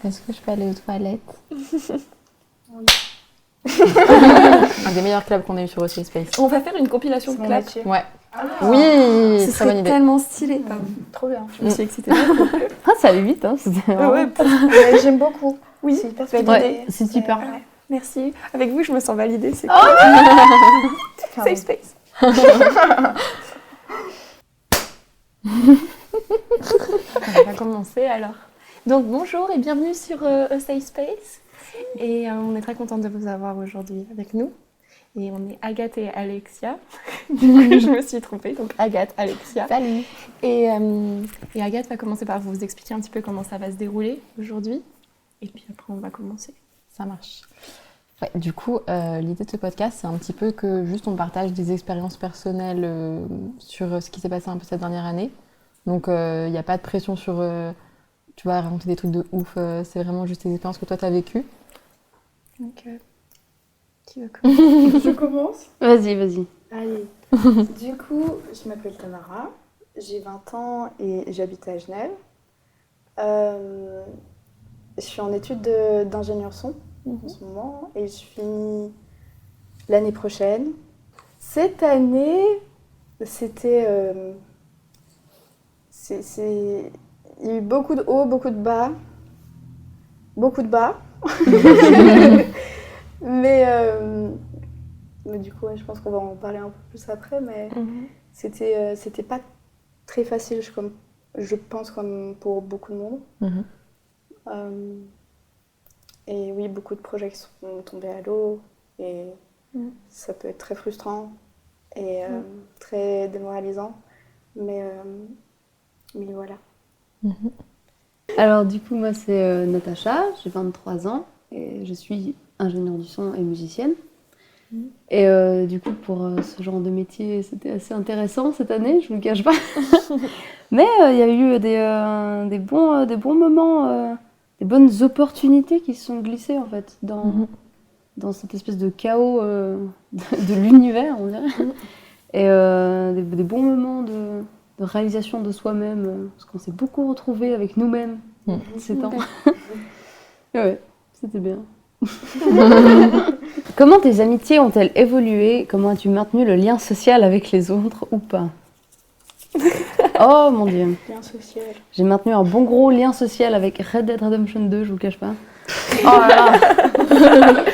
Est-ce que je peux aller aux toilettes? Oui. Un des meilleurs clubs qu'on ait eu sur OC Space. On va faire une compilation de claps. Ouais. Ah, Oui, Ce très serait bonne idée. tellement stylé. trop bien. Je me suis excitée. Ah, ça allait vite, hein. C'était vraiment... Ouais, Ouais, j'aime beaucoup. oui, C'est hyper validé. Ouais, c'est super. Ouais, merci. Avec vous, je me sens validée. C'est Enfin, safe space. On va commencer alors. Donc bonjour et bienvenue sur A Safe Space. Et on est très contente de vous avoir aujourd'hui avec nous. Et on est Agathe et Alexia. Du coup, je me suis trompée. Donc Agathe, Alexia. Salut. Et Agathe va commencer par vous expliquer un petit peu comment ça va se dérouler aujourd'hui. Et puis après, on va commencer. Ça marche. Ouais, du coup, l'idée de ce podcast, c'est un petit peu que juste on partage des expériences personnelles sur ce qui s'est passé un peu cette dernière année. Donc, il n'y a pas de pression sur, tu vas raconter des trucs de ouf. C'est vraiment juste des expériences que toi, tu as vécues. Donc, qui veut commencer? Je commence. Vas-y. Allez. Du coup, je m'appelle Tamara, j'ai 20 ans et j'habite à Genève. Je suis en études d'ingénieur son en ce moment et je finis l'année prochaine. Cette année, c'était... il y a eu beaucoup de hauts, beaucoup de bas. Beaucoup de bas. Mais du coup, ouais, je pense qu'on va en parler un peu plus après. Mais c'était pas très facile, je pense, comme pour beaucoup de monde. Et oui, beaucoup de projets qui sont tombés à l'eau. Et ça peut être très frustrant et très démoralisant. Mais voilà. Alors du coup, moi c'est Natacha, j'ai 23 ans et je suis ingénieure du son et musicienne. Et du coup, pour ce genre de métier, c'était assez intéressant cette année, je vous le cache pas. Mais il y a eu des bons moments, des bonnes opportunités qui se sont glissées en fait dans cette espèce de chaos de l'univers, on dirait. Et des bons moments de réalisation de soi-même, parce qu'on s'est beaucoup retrouvés avec nous-mêmes ces temps. Ouais, c'était bien. Comment tes amitiés ont-elles évolué? Comment as-tu maintenu le lien social avec les autres ou pas? Oh mon dieu. Lien social. J'ai maintenu un bon gros lien social avec Red Dead Redemption 2, je vous cache pas. Oh là là.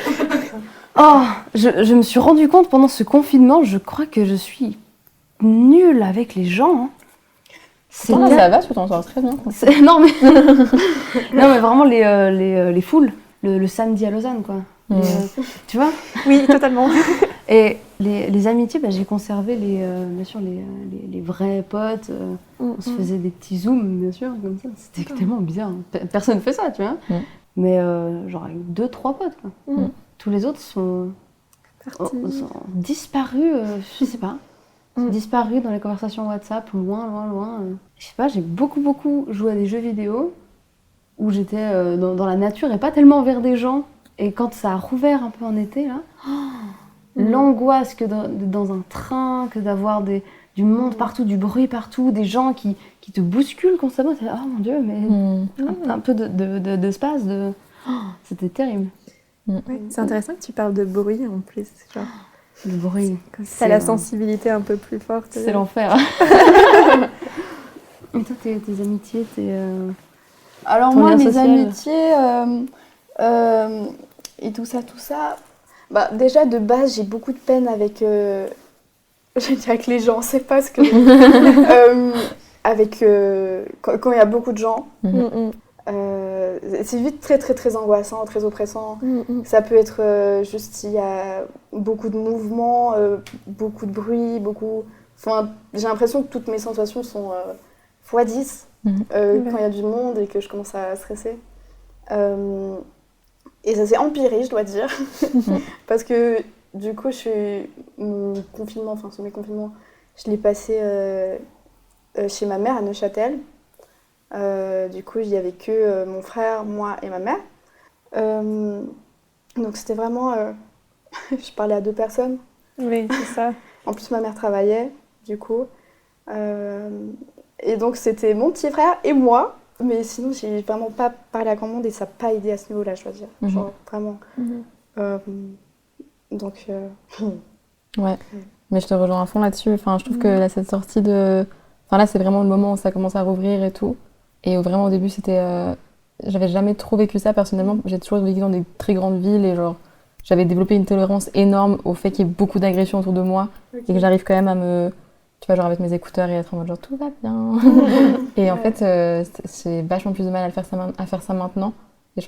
Oh, je me suis rendu compte pendant ce confinement, je crois que je suis nulle avec les gens. Hein. Non, ça va, tu t'en sors très bien. Non mais vraiment les foules, le samedi à Lausanne quoi. Tu vois? Oui, totalement. Et les amitiés, bah, j'ai conservé bien sûr les vrais potes. On se faisait des petits zooms bien sûr comme ça. C'était tellement bizarre. Personne ne fait ça, tu vois. Mais genre avec 2-3 potes quoi. Tous les autres sont disparus, je sais pas. Disparus dans les conversations WhatsApp, loin. Je sais pas, j'ai beaucoup joué à des jeux vidéo où j'étais dans la nature et pas tellement vers des gens. Et quand ça a rouvert un peu en été, là, l'angoisse que dans un train, que d'avoir du monde partout, du bruit partout, des gens qui te bousculent constamment, c'est oh mon Dieu, mais un peu d'espace, c'était terrible. Ouais, c'est intéressant que tu parles de bruit en plus. Genre. Le bruit. T'as la sensibilité un peu plus forte. C'est l'enfer. Et toi, tes amitiés, Alors ton moi, lien mes social. amitiés et tout ça, bah déjà de base, j'ai beaucoup de peine avec, j'ai dit avec les gens, c'est pas ce que, avec quand il y a beaucoup de gens. C'est vite très angoissant, très oppressant. Ça peut être juste il y a beaucoup de mouvements, beaucoup de bruit, Enfin, j'ai l'impression que toutes mes sensations sont x10 quand il y a du monde et que je commence à stresser. Et ça s'est empiré, je dois dire, parce que du coup, mon confinement, enfin semi-confinement, je l'ai passé chez ma mère à Neuchâtel. Du coup, il n'y avait que mon frère, moi et ma mère. Donc c'était vraiment... je parlais à 2 personnes. Oui, c'est ça. En plus, ma mère travaillait, du coup. Et donc, c'était mon petit frère et moi Mais sinon, j'ai vraiment pas parlé à grand monde et ça n'a pas aidé à ce niveau-là, je dois dire. Genre, vraiment. Donc... Ouais, mais je te rejoins à fond là-dessus. Enfin, je trouve que là, cette sortie de... Enfin, là, c'est vraiment le moment où ça commence à rouvrir et tout. Et vraiment, au début, c'était... J'avais jamais trop vécu ça, personnellement. J'ai toujours vécu dans des très grandes villes et genre... J'avais développé une tolérance énorme au fait qu'il y ait beaucoup d'agressions autour de moi. Et que j'arrive quand même à me... Tu vois, genre avec mes écouteurs et être en mode genre tout va bien. Et en fait, j'ai vachement plus de mal à faire ça maintenant. Et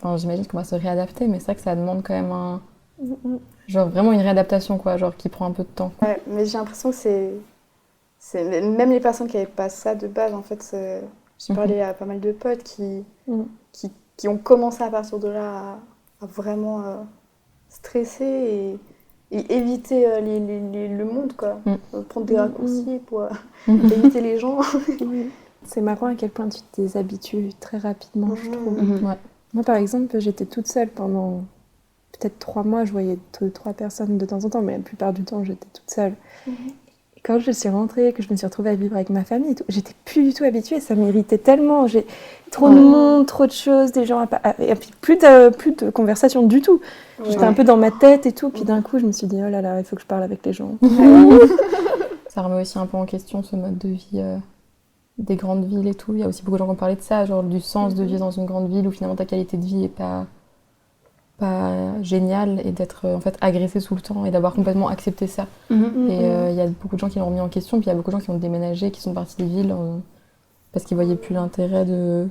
enfin, j'imagine qu'on va se réadapter, mais c'est vrai que ça demande quand même un... Genre vraiment une réadaptation, quoi, genre qui prend un peu de temps. Ouais, mais j'ai l'impression que c'est... Même les personnes qui n'avaient pas ça de base, en fait, j'ai parlé à pas mal de potes qui ont commencé à partir de là à vraiment stresser et éviter le monde, quoi. Prendre des raccourcis pour éviter les gens. C'est marrant à quel point tu te déshabitues très rapidement, je trouve. Ouais. Moi, par exemple, j'étais toute seule pendant peut-être 3 mois. Je voyais 2-3 personnes de temps en temps, mais la plupart du temps, j'étais toute seule. Et quand je suis rentrée, que je me suis retrouvée à vivre avec ma famille, et tout, j'étais plus du tout habituée. Ça m'irritait tellement. J'ai trop de monde, trop de choses, des gens et puis plus de conversation du tout. J'étais un peu dans ma tête et tout. Puis d'un coup, je me suis dit, oh là là, il faut que je parle avec les gens. Ça remet aussi un peu en question ce mode de vie des grandes villes et tout. Il y a aussi beaucoup de gens qui ont parlé de ça, genre du sens de vivre dans une grande ville où finalement ta qualité de vie est pas géniale et d'être en fait agressé tout le temps et d'avoir complètement accepté ça. Et il y a beaucoup de gens qui l'ont remis en question, puis il y a beaucoup de gens qui ont déménagé, qui sont partis des villes parce qu'ils voyaient plus l'intérêt de...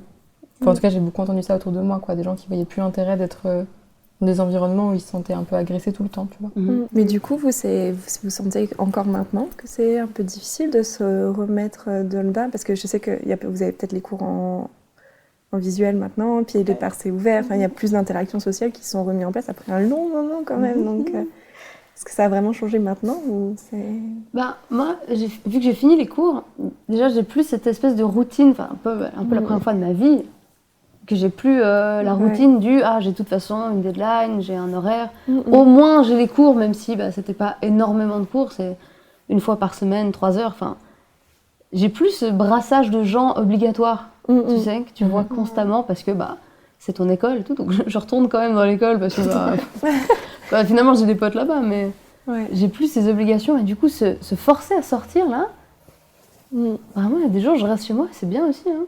Enfin, en tout cas, j'ai beaucoup entendu ça autour de moi, quoi, des gens qui voyaient plus l'intérêt d'être dans des environnements où ils se sentaient un peu agressés tout le temps, tu vois. Mais du coup, vous sentez encore maintenant que c'est un peu difficile de se remettre dedans, parce que je sais que vous avez peut-être les cours en visuel maintenant, puis les parcs c'est ouvert, enfin il y a plus d'interactions sociales qui sont remises en place après un long moment quand même. Donc, est-ce que ça a vraiment changé maintenant ou c'est... Bah, moi, vu que j'ai fini les cours, déjà j'ai plus cette espèce de routine, enfin un peu la première fois de ma vie, que j'ai plus la routine du j'ai de toute façon une deadline, j'ai un horaire. Au moins j'ai les cours, même si c'était pas énormément de cours, c'est une fois par semaine, 3 heures. Enfin, j'ai plus ce brassage de gens obligatoires, tu sais, que tu vois constamment parce que c'est ton école et tout. Donc je retourne quand même dans l'école parce que finalement j'ai des potes là-bas, mais j'ai plus ces obligations et du coup se forcer à sortir là. Vraiment, il y a des jours je reste chez moi, c'est bien aussi. Hein.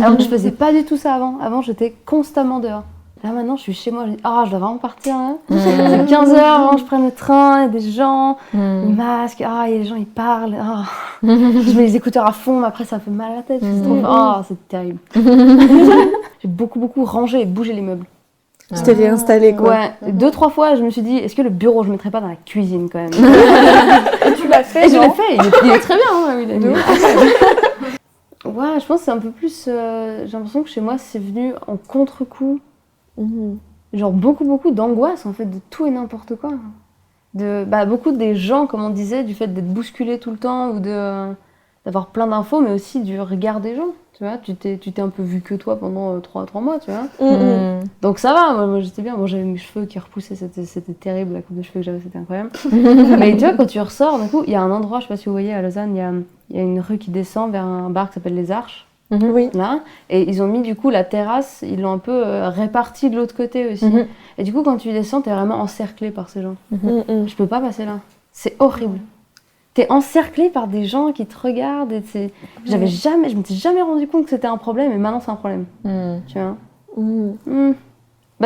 Alors que je faisais pas du tout ça avant. Avant, j'étais constamment dehors. Là, maintenant, je suis chez moi. Je dis, je dois vraiment partir. Hein. C'est 15h avant que je prenne le train. Il y a des gens, le masque. Il y a les gens, ils parlent. Je mets les écouteurs à fond, mais après, ça me fait mal à la tête. C'est terrible. J'ai beaucoup rangé et bougé les meubles. Tu t'es réinstallée, quoi. Ouais. 2-3 fois, je me suis dit, est-ce que le bureau, je ne mettrais pas dans la cuisine, quand même. Et tu l'as fait, je l'ai fait. Il est très bien. Ouais, je pense que c'est un peu plus... j'ai l'impression que chez moi, c'est venu en contre-coup. Genre beaucoup d'angoisse, en fait, de tout et n'importe quoi. Beaucoup des gens, comme on disait, du fait d'être bousculé tout le temps ou d'avoir plein d'infos, mais aussi du regard des gens. Tu vois, tu t'es un peu vu que toi pendant 3 mois, tu vois. Donc ça va, moi j'étais bien. Bon, j'avais mes cheveux qui repoussaient, c'était terrible, la coupe de cheveux que j'avais, c'était incroyable. Mais tu vois, quand tu ressors, d'un coup, il y a un endroit, je sais pas si vous voyez, à Lausanne, il y a une rue qui descend vers un bar qui s'appelle Les Arches. Oui. Là, et ils ont mis du coup la terrasse, ils l'ont un peu répartie de l'autre côté aussi. Et du coup, quand tu descends, t'es vraiment encerclé par ces gens. Je peux pas passer là. C'est horrible. T'es encerclé par des gens qui te regardent. Et je m'étais jamais rendu compte que c'était un problème, et maintenant c'est un problème. Tu vois.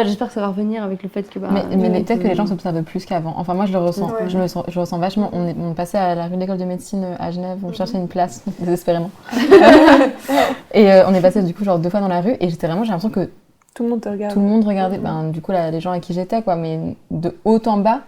J'espère que ça va revenir avec le fait que... mais peut-être que les gens s'observent plus qu'avant. Enfin, moi, je le ressens. Je ressens vachement. On passait à la rue de l'école de médecine à Genève, on cherchait une place, désespérément. Et on est passé, du coup, genre 2 fois dans la rue, et j'ai l'impression que tout le monde te regarde. Tout le monde regardait. Du coup, les gens à qui j'étais, quoi, mais de haut en bas.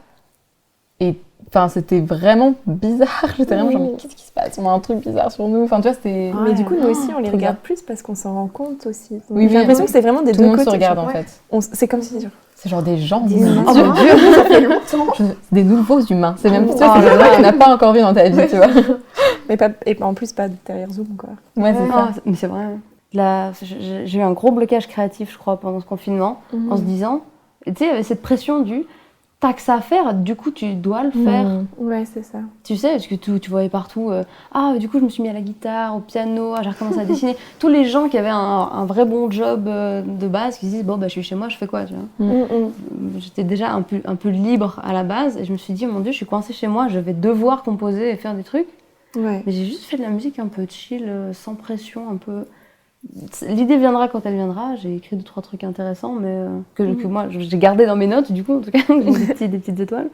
Et enfin, c'était vraiment bizarre. J'étais vraiment genre, mais qu'est-ce qui se passe? On a un truc bizarre sur nous. Enfin, tu vois, c'était... Mais du coup, nous aussi, on les regarde plus parce qu'on s'en rend compte aussi. Donc, oui, j'ai l'impression que c'est vraiment des deux côtés. Tout le monde se regarde, en fait. C'est comme si... C'est genre des gens. Des humains. Oh mon Dieu, ça fait longtemps. Des nouveaux humains. C'est même ça, c'est des gens qu'on n'a pas encore vu dans ta vie, tu vois. Et en plus, pas derrière Zoom, quoi. Ouais, c'est ça. Mais c'est vrai. Là, j'ai eu un gros blocage créatif, je crois, pendant ce confinement, en se disant... Tu sais, il y avait cette pression t'as que ça à faire, du coup tu dois le faire. Ouais, c'est ça. Tu sais, parce que tu voyais partout, du coup je me suis mis à la guitare, au piano, j'ai recommencé à dessiner. Tous les gens qui avaient un vrai bon job de base, qui se disent, bon, je suis chez moi, je fais quoi, tu vois. J'étais déjà un peu libre à la base, et je me suis dit, oh mon Dieu, je suis coincée chez moi, je vais devoir composer et faire des trucs. Ouais. Mais j'ai juste fait de la musique un peu chill, sans pression, un peu... L'idée viendra quand elle viendra, j'ai écrit 2-3 trucs intéressants, mais que moi j'ai gardé dans mes notes, du coup, en tout cas, j'ai des petites étoiles.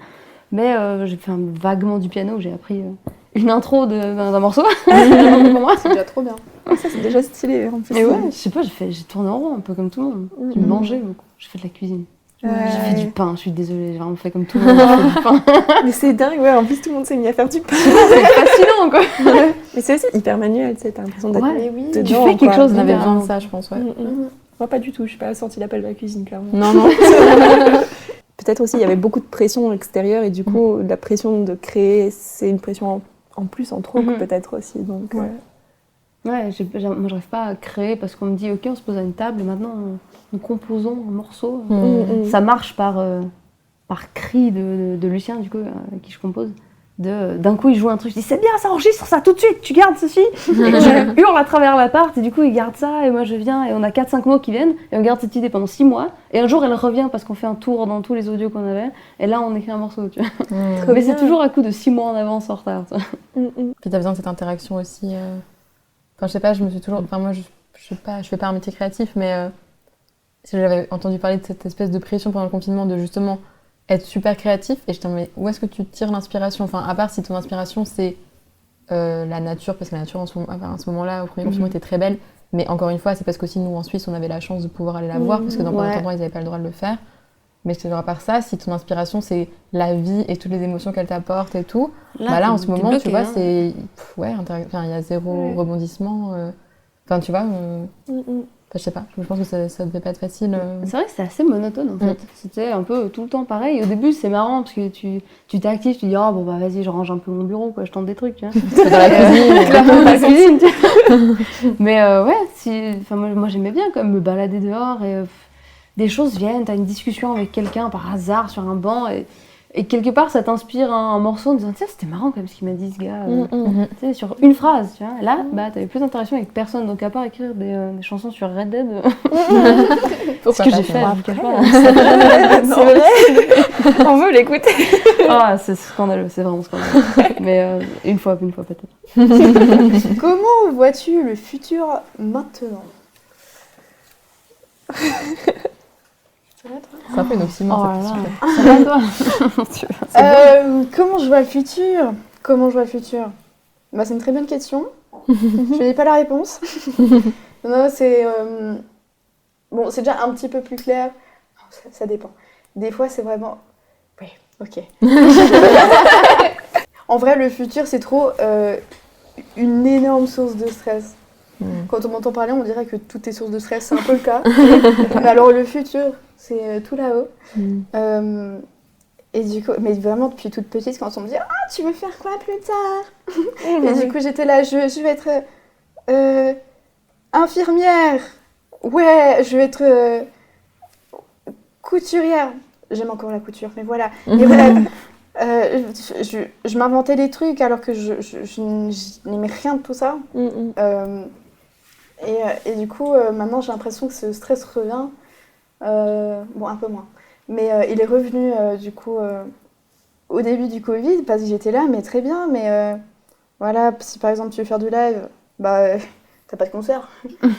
Mais j'ai fait vaguement du piano, j'ai appris une intro d'un morceau. Pour moi, C'est déjà trop bien. Ça, c'est déjà stylé en plus. et ouais, je sais pas, j'ai tourné en rond un peu comme tout le monde. J'ai mangé beaucoup, j'ai fait de la cuisine. J'ai fait du pain, je suis désolée, j'ai vraiment fait comme tout le monde, j'ai fait du pain. Mais c'est dingue, ouais, en plus tout le monde s'est mis à faire du pain. C'est fascinant, quoi. Mais c'est aussi hyper manuel, tu sais, t'as l'impression d'être Ouais, oui. dedans, tu fais quelque quoi. chose, On avait littéralement. besoin de ça, je pense, ouais. Moi, pas du tout, je suis pas sortie l'appel de la cuisine, clairement. Non. Peut-être aussi, il y avait beaucoup de pression extérieure et du coup, la pression de créer, c'est une pression en plus, en trop, peut-être aussi. Donc, Ouais, moi j'arrive pas à créer parce qu'on me dit, ok, on se pose à une table et maintenant nous composons un morceau. Ça marche par cri de Lucien, du coup, avec qui je compose. D'un coup, il joue un truc, je dis c'est bien, ça enregistre ça tout de suite, tu gardes ceci. Et je hurle à travers l'appart, et du coup, il garde ça, et moi je viens, et on a 4-5 mots qui viennent, et on garde cette idée pendant 6 mois. Et un jour, elle revient parce qu'on fait un tour dans tous les audios qu'on avait, et là, on écrit un morceau, tu vois. Mais c'est toujours à coup de 6 mois en avance en retard. Puis t'as besoin de cette interaction aussi. Enfin, je sais pas, je me suis toujours. Enfin, moi, je fais pas un métier créatif, mais j'avais entendu parler de cette espèce de pression pendant le confinement de justement être super créatif. Et je me dis, mais où est-ce que tu tires l'inspiration? Enfin, à part si ton inspiration c'est la nature, parce que la nature à ce moment-là, au premier confinement, était très belle. Mais encore une fois, c'est parce qu'aussi nous en Suisse, on avait la chance de pouvoir aller la voir, parce que dans plein d'autres endroits, ils n'avaient pas le droit de le faire. Mais je te dis, à part ça, si ton inspiration c'est la vie et toutes les émotions qu'elle t'apporte et tout, là en ce moment, bloqué, tu vois, c'est. Il y a zéro rebondissement. Enfin, tu vois. Je sais pas, je pense que ça devait pas être facile. C'est vrai que c'était assez monotone en fait. C'était un peu tout le temps pareil. Au début, c'est marrant parce que tu t'actives, tu dis oh bon bah vas-y, je range un peu mon bureau, quoi, je tente des trucs. Tu vois. C'est dans la cuisine, clairement dans la cuisine. Tu vois. Mais moi j'aimais bien quand même me balader dehors et des choses viennent. T'as une discussion avec quelqu'un par hasard sur un banc et quelque part ça t'inspire un morceau en disant tiens c'était marrant quand même ce qu'il m'a dit ce gars tu sais, sur une phrase tu vois. Et là t'avais plus d'interaction avec personne donc à part écrire des chansons sur Red Dead ce que j'ai fait c'est vrai. On veut l'écouter. C'est scandaleux, c'est vraiment scandaleux. Mais une fois peut-être. Comment vois-tu le futur maintenant? C'est un peu une oxymore Ça va toi? Comment je vois le futur? Bah, c'est une très bonne question. Je n'ai pas la réponse. Non, c'est... Bon, c'est déjà un petit peu plus clair. Ça dépend. Des fois, c'est vraiment... Oui, ok. En vrai, le futur, c'est trop une énorme source de stress. Quand on m'entend parler, on dirait que tout est source de stress. C'est un peu le cas. Mais alors, le futur, c'est tout là-haut. Et du coup, mais vraiment depuis toute petite, quand on me dit « Ah, tu veux faire quoi plus tard ?» Et du coup, j'étais là, je vais être infirmière. Ouais, je vais être couturière. J'aime encore la couture, mais voilà. Et voilà, je m'inventais des trucs alors que je n'aimais rien de tout ça. Et du coup, maintenant, j'ai l'impression que ce stress revient. Bon, un peu moins. Mais il est revenu, du coup, au début du Covid, parce que j'étais là, mais très bien. Mais voilà, si par exemple tu veux faire du live, bah, t'as pas de concert.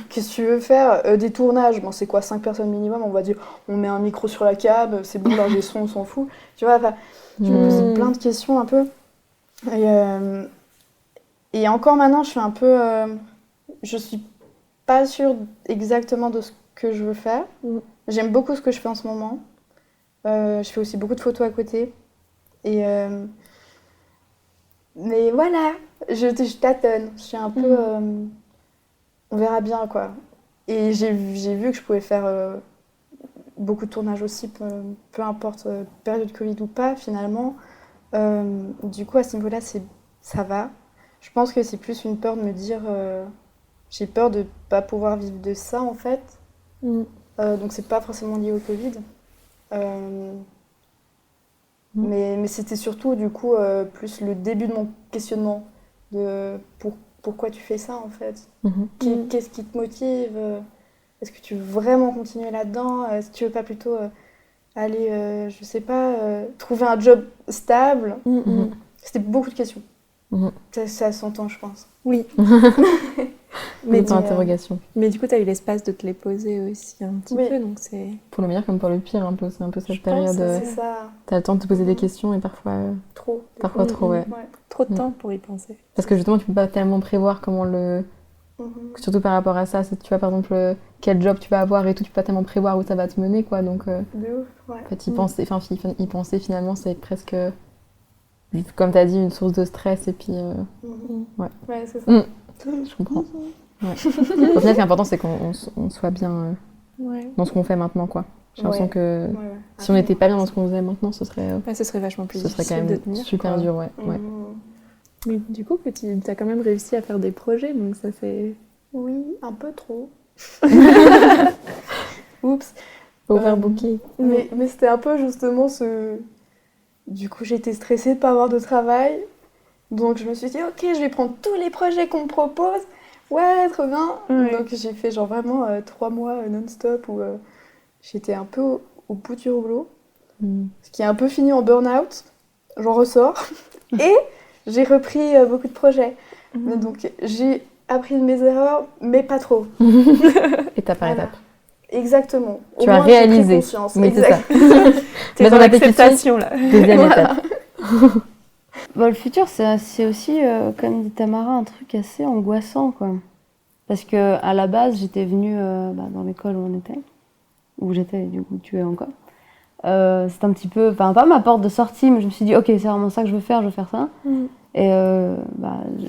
Qu'est-ce que tu veux faire? Des tournages, bon, c'est quoi, 5 personnes minimum? On va dire, on met un micro sur la cam, c'est bon, l'ingé son, on s'en fout. Tu vois, je me posais plein de questions un peu. Et encore maintenant, je suis un peu... je suis pas sûre exactement de ce que je veux faire. J'aime beaucoup ce que je fais en ce moment. Je fais aussi beaucoup de photos à côté. Mais voilà, je tâtonne. Je suis un peu... on verra bien, quoi. Et j'ai vu que je pouvais faire beaucoup de tournages aussi, peu importe période Covid ou pas, finalement. Du coup, à ce niveau-là, ça va. Je pense que c'est plus une peur de me dire... j'ai peur de ne pas pouvoir vivre de ça, en fait. Donc, c'est pas forcément lié au Covid. Mais c'était surtout, du coup, plus le début de mon questionnement de pourquoi tu fais ça, en fait. Qu'est-ce qui te motive? Est-ce que tu veux vraiment continuer là-dedans? Est-ce que tu veux pas plutôt aller, je sais pas, trouver un job stable? C'était beaucoup de questions. Ça s'entend, je pense. Oui. Mais ton interrogation. Mais du coup, tu as eu l'espace de te les poser aussi un petit peu, donc c'est... Pour le meilleur comme pour le pire, un peu. C'est un peu cette Je période. pense, c'est ça. T'as le temps de te poser des questions et parfois... Trop. Parfois trop, ouais. Trop de temps pour y penser. Parce que justement, tu peux pas tellement prévoir comment le... Surtout par rapport à ça, si tu vois par exemple quel job tu vas avoir et tout, tu peux pas tellement prévoir où ça va te mener, quoi. Donc, De ouf, ouais. en fait, y penser finalement, c'est presque, comme tu as dit, une source de stress. Et puis, Ouais, c'est ça. Je comprends. Ouais. Au final, ce qui est important, c'est qu'on soit bien dans ce qu'on fait maintenant, quoi. J'ai l'impression que si on n'était pas bien dans ce qu'on faisait maintenant, ce serait vachement plus difficile quand même de tenir, super quoi. dur, ouais. Mais du coup, tu as quand même réussi à faire des projets, donc ça fait... Oui, un peu trop. Oups. Overbooké. Mais c'était un peu justement Du coup, j'étais stressée de pas avoir de travail. Donc je me suis dit, ok, je vais prendre tous les projets qu'on me propose. Ouais, trop bien. Donc j'ai fait genre vraiment 3 mois non-stop où j'étais un peu au bout du rouleau. Ce qui est un peu fini en burn-out. J'en ressors. Et j'ai repris beaucoup de projets. Mais donc j'ai appris de mes erreurs, mais pas trop. Étape par étape. Exactement. Tu as réalisé. Mais c'est ça. T'es dans l'acceptation, là. Deuxième étape. Bon, le futur, c'est aussi, comme dit Tamara, un truc assez angoissant, quoi. Parce que à la base, j'étais venue dans l'école où j'étais, du coup, tu es encore. C'était un petit peu, enfin pas ma porte de sortie, mais je me suis dit, ok, c'est vraiment ça que je veux faire ça. Et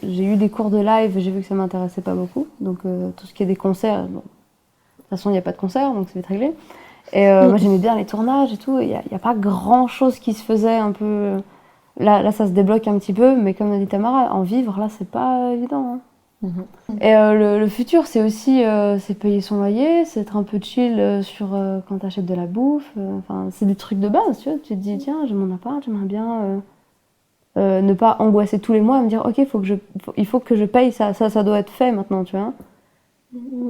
j'ai eu des cours de live et j'ai vu que ça m'intéressait pas beaucoup. Donc tout ce qui est des concerts, bon, de toute façon il n'y a pas de concert, donc c'est vite réglé. Et moi j'aimais bien les tournages et tout, il n'y a pas grand chose qui se faisait un peu... Là ça se débloque un petit peu, mais comme a dit Tamara, en vivre là c'est pas évident. Et le futur c'est aussi c'est payer son loyer, c'est être un peu chill quand t'achètes de la bouffe, c'est des trucs de base, tu vois, tu te dis tiens j'ai mon appart, j'aimerais bien ne pas angoisser tous les mois et me dire ok il faut que je paye ça doit être fait maintenant, tu vois.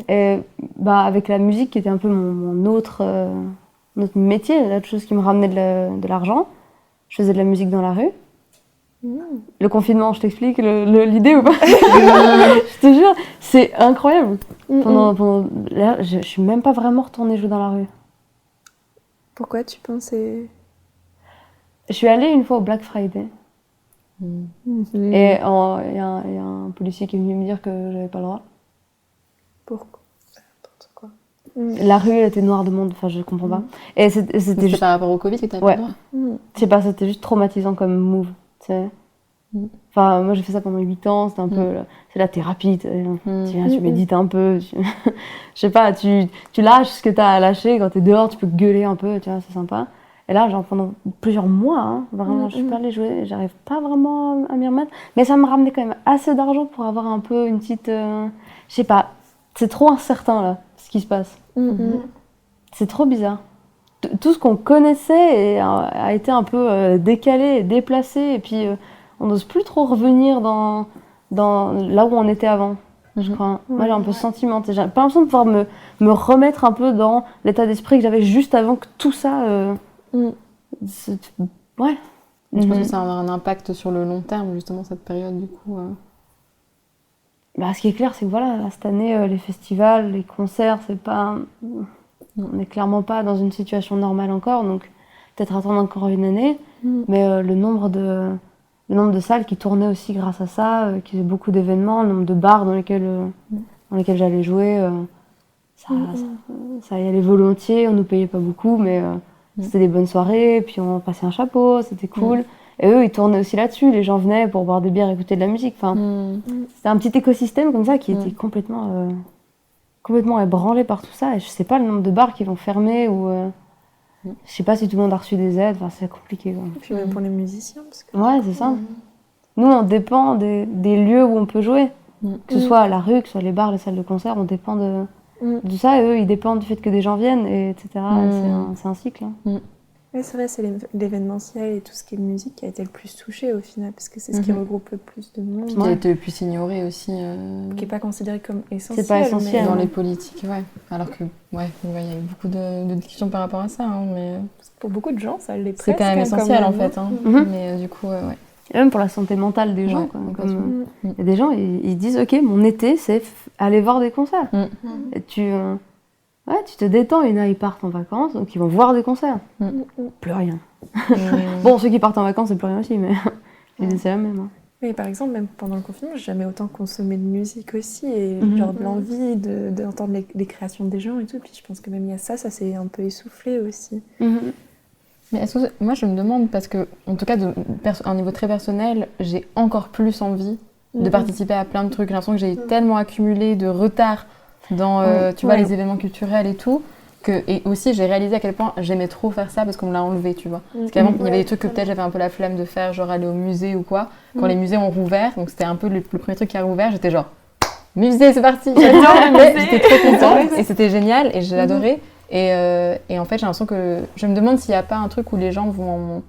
Et avec la musique qui était un peu mon autre métier, l'autre chose qui me ramenait de l'argent, je faisais de la musique dans la rue. Le confinement, je t'explique l'idée ou pas? Je te jure, c'est incroyable. Là, je suis même pas vraiment retournée jouer dans la rue. Pourquoi tu pensais? Je suis allée une fois au Black Friday. Et il y a un policier qui est venu me dire que j'avais pas le droit. Pourquoi? N'importe quoi. La rue elle était noire de monde, enfin je comprends pas. Et c'était juste par rapport au Covid que t'avais pas le droit. Je sais pas, c'était juste traumatisant comme move, tu sais. Enfin moi j'ai fait ça pendant 8 ans, c'était un peu c'est la thérapie, tu viens, tu médites un peu, je sais pas, tu lâches ce que t'as à lâcher, quand t'es dehors tu peux gueuler un peu, tu vois, c'est sympa. Et là, genre pendant plusieurs mois, vraiment, je suis pas allée jouer, j'arrive pas vraiment à m'y remettre. Mais ça me ramenait quand même assez d'argent pour avoir un peu une petite... je sais pas, c'est trop incertain là, ce qui se passe. C'est trop bizarre. Tout ce qu'on connaissait a été un peu décalé, déplacé, et puis on n'ose plus trop revenir dans là où on était avant. Je crois. Moi, j'ai un peu sentiment. J'ai pas l'impression de pouvoir me remettre un peu dans l'état d'esprit que j'avais juste avant que tout ça... Ouais. Je pense que ça a un impact sur le long terme, justement, cette période, du coup. Ce qui est clair, c'est que voilà, là, cette année, les festivals, les concerts, c'est pas... On n'est clairement pas dans une situation normale encore, donc peut-être attendre encore une année. Mais le nombre de salles qui tournaient aussi grâce à ça, qui faisaient beaucoup d'événements, le nombre de bars dans lesquels j'allais jouer, ça y allait volontiers, on nous payait pas beaucoup, mais... C'était des bonnes soirées, puis on passait un chapeau, c'était cool. Et eux, ils tournaient aussi là-dessus, les gens venaient pour boire des bières, écouter de la musique. C'était un petit écosystème comme ça qui était complètement ébranlé par tout ça. Et je sais pas le nombre de bars qui vont fermer ou... je sais pas si tout le monde a reçu des aides, c'est compliqué. Quoi. Et puis même pour les musiciens. Parce que... Ouais, c'est ça. Nous, on dépend des lieux où on peut jouer. Que ce soit à la rue, que ce soit les bars, les salles de concert, on dépend de ça, et eux ils dépendent du fait que des gens viennent, etc. C'est un cycle. Oui, c'est vrai, c'est l'événementiel et tout ce qui est musique qui a été le plus touché au final, parce que c'est ce qui regroupe le plus de monde. Qui a été le plus ignoré aussi. Qui n'est pas considéré comme essentiel. C'est pas essentiel. Dans les politiques, ouais. Alors que, il y a eu beaucoup de discussions par rapport à ça, hein, mais... Pour beaucoup de gens, ça l'est presque. C'est quand même essentiel, en fait. Hein. Mais du coup, ouais. Et même pour la santé mentale des gens. Ouais, il y a des gens, ils disent, ok, mon été, c'est aller voir des concerts. Et tu te détends, il y en a, ils partent en vacances, donc ils vont voir des concerts. Plus rien. Bon, ceux qui partent en vacances, c'est plus rien aussi, mais c'est la même. Hein. Oui, par exemple, même pendant le confinement, j'ai jamais autant consommé de musique aussi, et genre de l'envie d'entendre les créations des gens et tout. Puis je pense que même il y a ça s'est un peu essoufflé aussi. Mais est-ce que moi je me demande, parce que, en tout cas, à un niveau très personnel, j'ai encore plus envie de participer à plein de trucs. J'ai l'impression que j'ai tellement accumulé de retard dans tu vois, les événements culturels et tout. Et aussi, j'ai réalisé à quel point j'aimais trop faire ça parce qu'on me l'a enlevé, tu vois. Parce qu'avant, il y avait des trucs que peut-être j'avais un peu la flemme de faire, genre aller au musée ou quoi. Quand les musées ont rouvert, donc c'était un peu le premier truc qui a rouvert, j'étais genre, musée, c'est parti. J'étais trop contente et c'était génial et j'ai adoré. Et en fait, j'ai l'impression que je me demande s'il n'y a pas un truc où les gens vont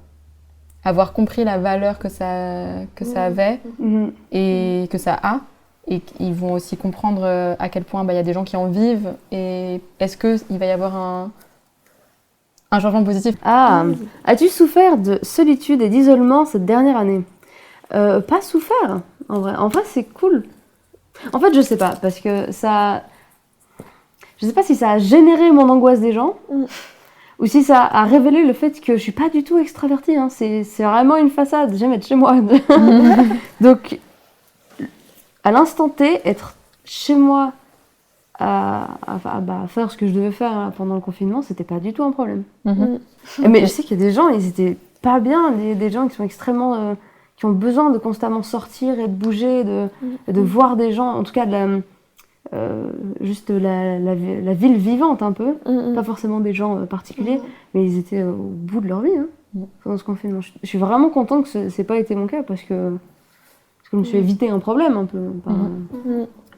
avoir compris la valeur que ça avait et que ça a. Et qu'ils vont aussi comprendre à quel point y a des gens qui en vivent. Et est-ce qu'il va y avoir un changement positif? As-tu souffert de solitude et d'isolement cette dernière année? Pas souffert, en vrai. En vrai, c'est cool. En fait, je sais pas, parce que ça... Je sais pas si ça a généré mon angoisse des gens, ou si ça a révélé le fait que je suis pas du tout extravertie. Hein. C'est vraiment une façade, j'aime être chez moi. Donc... à l'instant T, être chez moi à faire ce que je devais faire là, pendant le confinement, c'était pas du tout un problème. Mais je sais qu'il y a des gens, ils étaient pas bien, des gens qui sont extrêmement... qui ont besoin de constamment sortir et de bouger, de voir des gens, en tout cas juste la ville vivante un peu, pas forcément des gens particuliers, mais ils étaient au bout de leur vie pendant ce confinement. Je suis vraiment contente que c'est pas été mon cas parce que je me suis évité un problème un peu,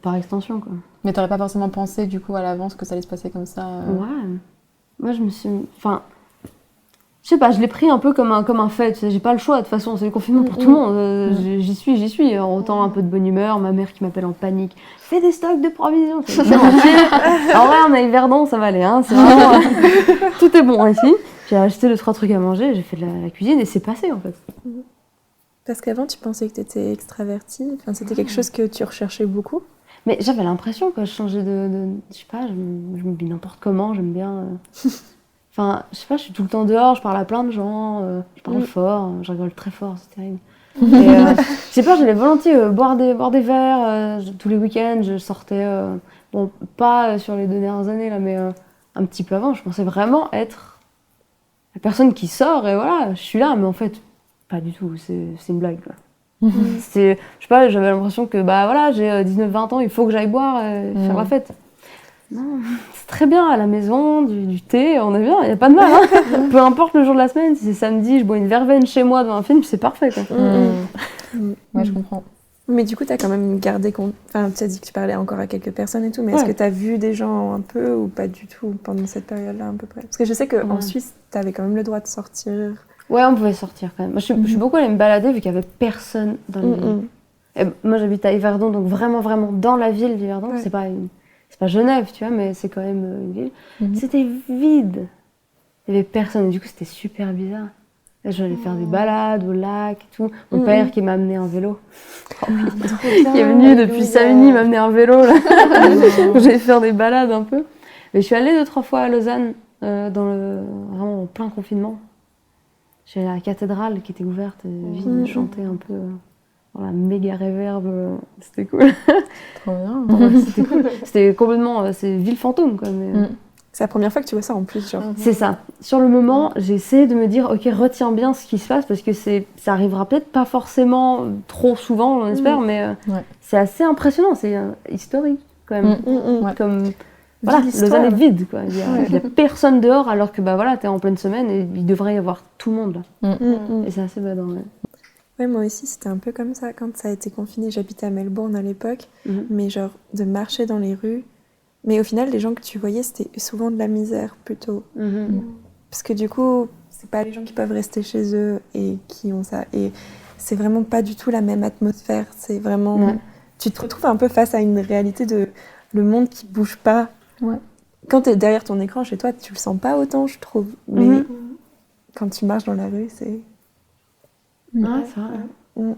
par extension. Quoi. Mais t'aurais pas forcément pensé du coup à l'avance que ça allait se passer comme ça Ouais. Moi je me suis... Enfin... Je sais pas, je l'ai pris un peu comme un fait. Tu sais, j'ai pas le choix, de toute façon, c'est le confinement pour tout le monde. J'y suis. Autant un peu de bonne humeur, ma mère qui m'appelle en panique. Fais des stocks de provisions. En vrai, on a Yverdon, ça va aller. Hein. C'est vraiment... tout est bon ici. J'ai acheté 2-3 trucs à manger, j'ai fait de la cuisine et c'est passé en fait. Parce qu'avant, tu pensais que tu étais extravertie, enfin, c'était quelque chose que tu recherchais beaucoup. Mais j'avais l'impression que je changeais je sais pas, je m'habille n'importe comment, j'aime bien... Enfin, je sais pas, je suis tout le temps dehors, je parle à plein de gens, je parle fort, je rigole très fort, c'est terrible. Et, je sais pas, j'allais volontiers boire des verres, tous les week-ends, je sortais, bon, pas sur les 2 dernières années, là, mais un petit peu avant, je pensais vraiment être la personne qui sort, et voilà, je suis là, mais en fait... Pas du tout, c'est une blague. Quoi. Je sais pas, j'avais l'impression que voilà, j'ai 19-20 ans, il faut que j'aille boire et faire la fête. Non, c'est très bien à la maison, du thé, on est bien, il n'y a pas de mal. Hein. Peu importe le jour de la semaine, si c'est samedi, je bois une verveine chez moi devant un film, c'est parfait. Quoi. Ouais, je comprends. Mais du coup, tu as quand même gardé compte. Enfin, tu as dit que tu parlais encore à quelques personnes et tout, mais est-ce que tu as vu des gens un peu ou pas du tout pendant cette période-là à peu près? Parce que je sais qu'en Suisse, tu avais quand même le droit de sortir. Ouais, on pouvait sortir quand même. Moi, je suis beaucoup allée me balader vu qu'il n'y avait personne dans la ville. Et moi, j'habite à Yverdon, donc vraiment dans la ville d'Yverdon. Ouais. C'est pas Genève, tu vois, mais c'est quand même une ville. C'était vide. Il n'y avait personne. Et du coup, c'était super bizarre. Là, j'allais faire des balades au lac et tout. Mon père qui m'a amené un vélo. Qui est venu depuis Savigny m'amener un vélo. Là. J'allais faire des balades un peu. Mais je suis allée 2-3 fois à Lausanne, vraiment en plein confinement. Je suis allée à la cathédrale qui était ouverte, vide, chanter un peu dans la méga réverb, c'était cool. Trop bien. Ouais, c'était cool. C'était complètement, c'est ville fantôme quoi. Mais... C'est la première fois que tu vois ça en plus, genre. C'est ça. Sur le moment, j'ai essayé de me dire, ok, retiens bien ce qui se passe parce que ça arrivera peut-être pas forcément trop souvent, on espère, mais c'est assez impressionnant, c'est historique quand même. Comme... Voilà, Lausanne est vide, quoi. Il y a personne dehors alors que voilà, t'es en pleine semaine et il devrait y avoir tout le monde là. Et c'est assez badant. Ouais, moi aussi, c'était un peu comme ça quand ça a été confiné. J'habitais à Melbourne à l'époque, mais genre de marcher dans les rues. Mais au final, les gens que tu voyais, c'était souvent de la misère plutôt. Parce que du coup, c'est pas les gens qui peuvent rester chez eux et qui ont ça. Et c'est vraiment pas du tout la même atmosphère. C'est vraiment... Ouais. Tu te retrouves un peu face à une réalité de le monde qui bouge pas. Ouais. Quand t'es derrière ton écran chez toi, tu le sens pas autant, je trouve. Mais quand tu marches dans la rue, c'est... Ah, c'est vrai.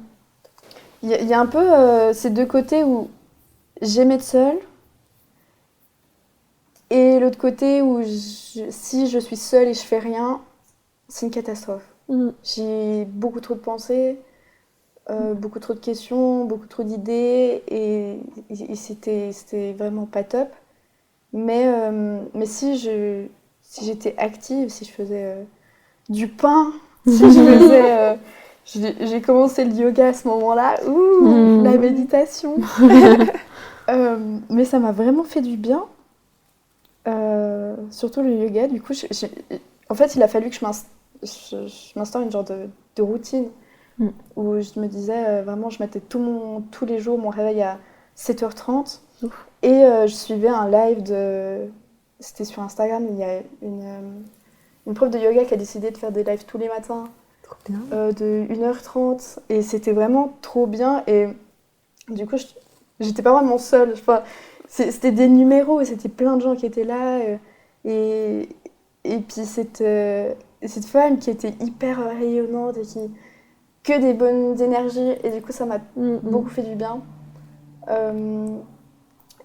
Il y a un peu ces deux côtés où j'aime être seule et l'autre côté où si je suis seule et je fais rien, c'est une catastrophe. J'ai beaucoup trop de pensées, beaucoup trop de questions, beaucoup trop d'idées et c'était vraiment pas top. Mais si j'étais active, si je faisais du pain, si je faisais... j'ai commencé le yoga à ce moment-là, la méditation. Mais ça m'a vraiment fait du bien. Surtout le yoga, du coup, en fait, il a fallu que je m'instaure une genre de routine où je me disais, vraiment, je mettais tous les jours mon réveil à 7h30 et je suivais un live c'était sur Instagram, il y a une prof de yoga qui a décidé de faire des lives tous les matins de 1h30 et c'était vraiment trop bien et du coup, j'étais pas vraiment seule. Enfin, c'était des numéros et c'était plein de gens qui étaient là et puis cette femme qui était hyper rayonnante et que des bonnes énergies et du coup ça m'a beaucoup fait du bien.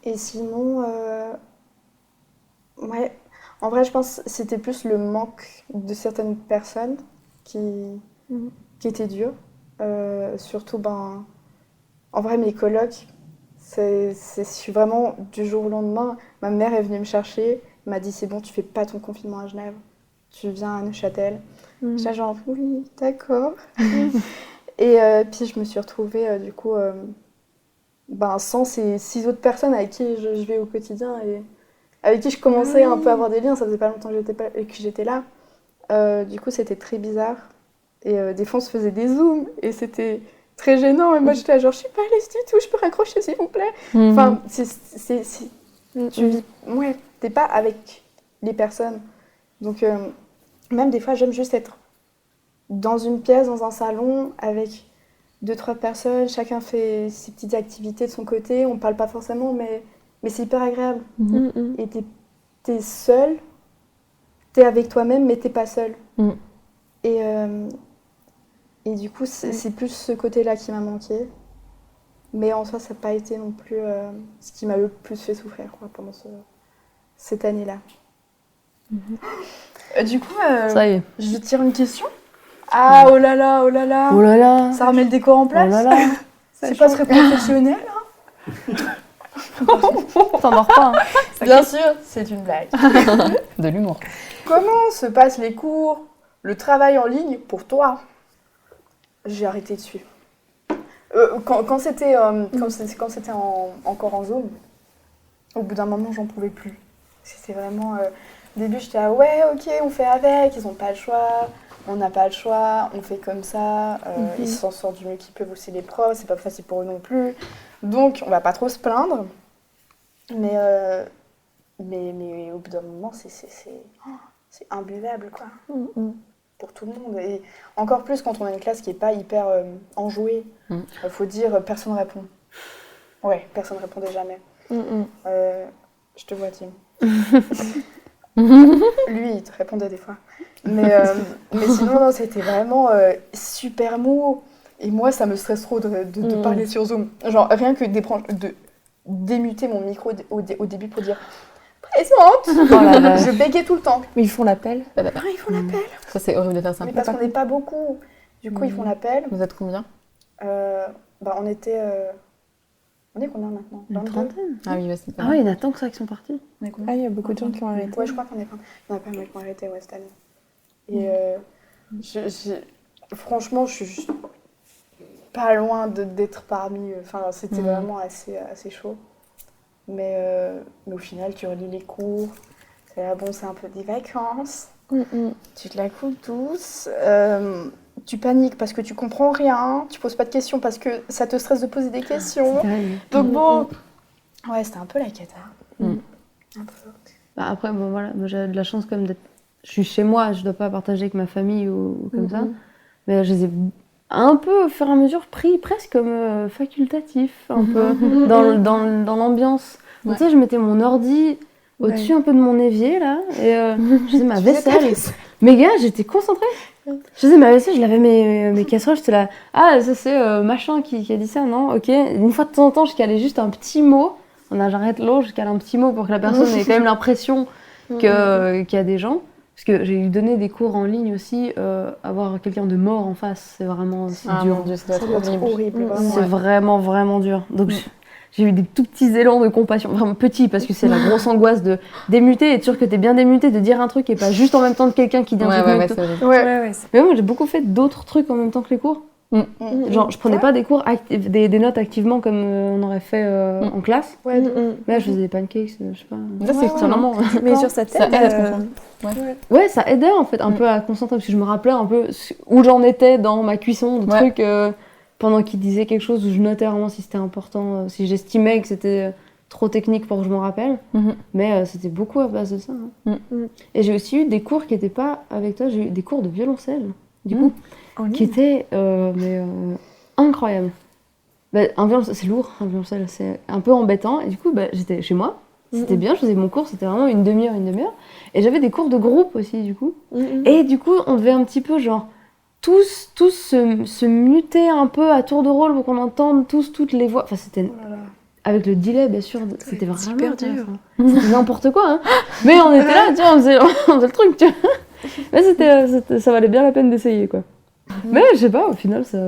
Et sinon, ouais, en vrai je pense que c'était plus le manque de certaines personnes qui étaient dures. Surtout, en vrai mes colocs, je suis vraiment du jour au lendemain, ma mère est venue me chercher, m'a dit c'est bon, tu fais pas ton confinement à Genève, tu viens à Neuchâtel. J'étais genre oui, d'accord. Et puis je me suis retrouvée du coup sans ces 6 autres personnes avec qui je vais au quotidien et avec qui je commençais un peu à avoir des liens, ça faisait pas longtemps que j'étais là. Du coup c'était très bizarre et des fois on se faisait des zooms et c'était très gênant et moi j'étais là genre je suis pas à l'aise du tout, je peux raccrocher s'il vous plaît. Enfin t'es pas avec les personnes donc même des fois j'aime juste être dans une pièce, dans un salon avec 2-3 personnes, chacun fait ses petites activités de son côté, on parle pas forcément mais c'est hyper agréable. Et t'es seule, t'es avec toi-même mais t'es pas seule. Et du coup, c'est plus ce côté-là qui m'a manqué. Mais en soi, ça n'a pas été non plus ce qui m'a le plus fait souffrir pendant cette année-là. Du coup, Ça y est. je tire une question. Ah, oh là là, oh là là. Oh là là. Ça remet le décor en place. Oh là là. C'est pas très professionnel. T'endors pas. Bien sûr, c'est une blague. De l'humour. Comment se passent les cours, le travail en ligne pour toi ? J'ai arrêté dessus. Quand c'était encore en Zoom, au bout d'un moment, j'en pouvais plus. C'était vraiment... au début, j'étais là, ouais, ok, on fait avec, ils n'ont pas le choix, on n'a pas le choix, on fait comme ça, ils s'en sortent du mieux qu'ils peuvent aussi les profs, c'est pas facile pour eux non plus. Donc, on va pas trop se plaindre. Mais au bout d'un moment, c'est imbuvable, quoi. Pour tout le monde. Et encore plus quand on a une classe qui n'est pas hyper enjouée. Faut dire, personne ne répond. Ouais, personne ne répondait jamais. Je te vois, Tim. Lui, il te répondait des fois. Mais sinon, non, c'était vraiment super mou. Et moi, ça me stresse trop de parler sur Zoom. Genre, rien que de démuter mon micro au début pour dire présente. Je bégayais tout le temps. Mais ils font l'appel. Ils font l'appel. Ça, c'est horrible de faire ça. Mais parce qu'on n'est pas beaucoup. Du coup, ils font l'appel. Vous êtes combien ? On était... On est combien maintenant ? Une 22. trentaine. Ah oui, c'est pas Ah oui, il y en a tant que ça qui sont partis. On est combien ? Ah, il y a beaucoup de gens qui ont arrêté. Ouais, je crois qu'on est plein. Il y en a pas mal qui ont arrêté cette année. Et franchement, je suis juste pas loin d'être parmi... Enfin, c'était vraiment assez chaud. Mais au final, tu relis les cours. C'est là, bon, c'est un peu des vacances. Tu te la coupes douce. Tu paniques parce que tu comprends rien. Tu poses pas de questions parce que ça te stresse de poser des questions. Donc bon... Ouais, c'était un peu la cata. Un peu. Bah après, bon voilà, moi j'ai de la chance quand même d'être je suis chez moi, je dois pas partager avec ma famille ou comme ça. Mais je les ai un peu au fur et à mesure pris presque comme facultatif, un peu, dans l'ambiance. Ouais. Tu sais, je mettais mon ordi au-dessus un peu de mon évier, là, et je faisais ma vaisselle. Mais gars, j'étais concentrée. Je faisais ma vaisselle, je lavais mes casseroles, j'étais là, ah, ça c'est machin qui a dit ça, non? Ok. Une fois de temps en temps, je calais juste un petit mot. J'arrête l'eau, je cale un petit mot pour que la personne ait quand même l'impression qu'il y a des gens. Parce que j'ai eu donné des cours en ligne aussi, avoir quelqu'un de mort en face, c'est vraiment dur. Mon Dieu, ça Ça doit doit être être horrible. vraiment. C'est vraiment, vraiment dur. Donc j'ai eu des tout petits élans de compassion, vraiment petits, parce que c'est la grosse angoisse de démuter, être sûr que t'es bien démuté, de dire un truc et pas juste en même temps de quelqu'un qui dit un truc. Ouais, c'est vrai. Ouais. Mais moi j'ai beaucoup fait d'autres trucs en même temps que les cours. Genre je prenais pas des cours, des notes activement comme on aurait fait en classe. Ouais, Mais là je faisais des pancakes, je sais pas. Ça, c'est cool, vraiment. Mais sur sa Ça tête, aide à se comprendre. Ouais, ça aidait en fait un peu à concentrer, parce que je me rappelais un peu où j'en étais dans ma cuisson, de trucs pendant qu'il disait quelque chose, où je notais vraiment si c'était important, si j'estimais que c'était trop technique pour que je m'en rappelle. Mais c'était beaucoup à base de ça. Et j'ai aussi eu des cours qui n'étaient pas avec toi, j'ai eu des cours de violoncelle, du coup, qui étaient incroyables. Un violoncelle, c'est lourd, un violoncelle, c'est un peu embêtant. Et du coup, j'étais chez moi, c'était bien, je faisais mon cours, c'était vraiment une demi-heure. Et j'avais des cours de groupe aussi, du coup. Et du coup, on devait un petit peu, genre, tous se muter un peu à tour de rôle pour qu'on entende toutes les voix. Enfin, c'était... Avec le delay, bien sûr, c'était vraiment super dur. C'était n'importe quoi, hein. Mais on était là, tu vois, on faisait le truc, tu vois. Mais ça valait bien la peine d'essayer, quoi. Mais je sais pas, au final, ça...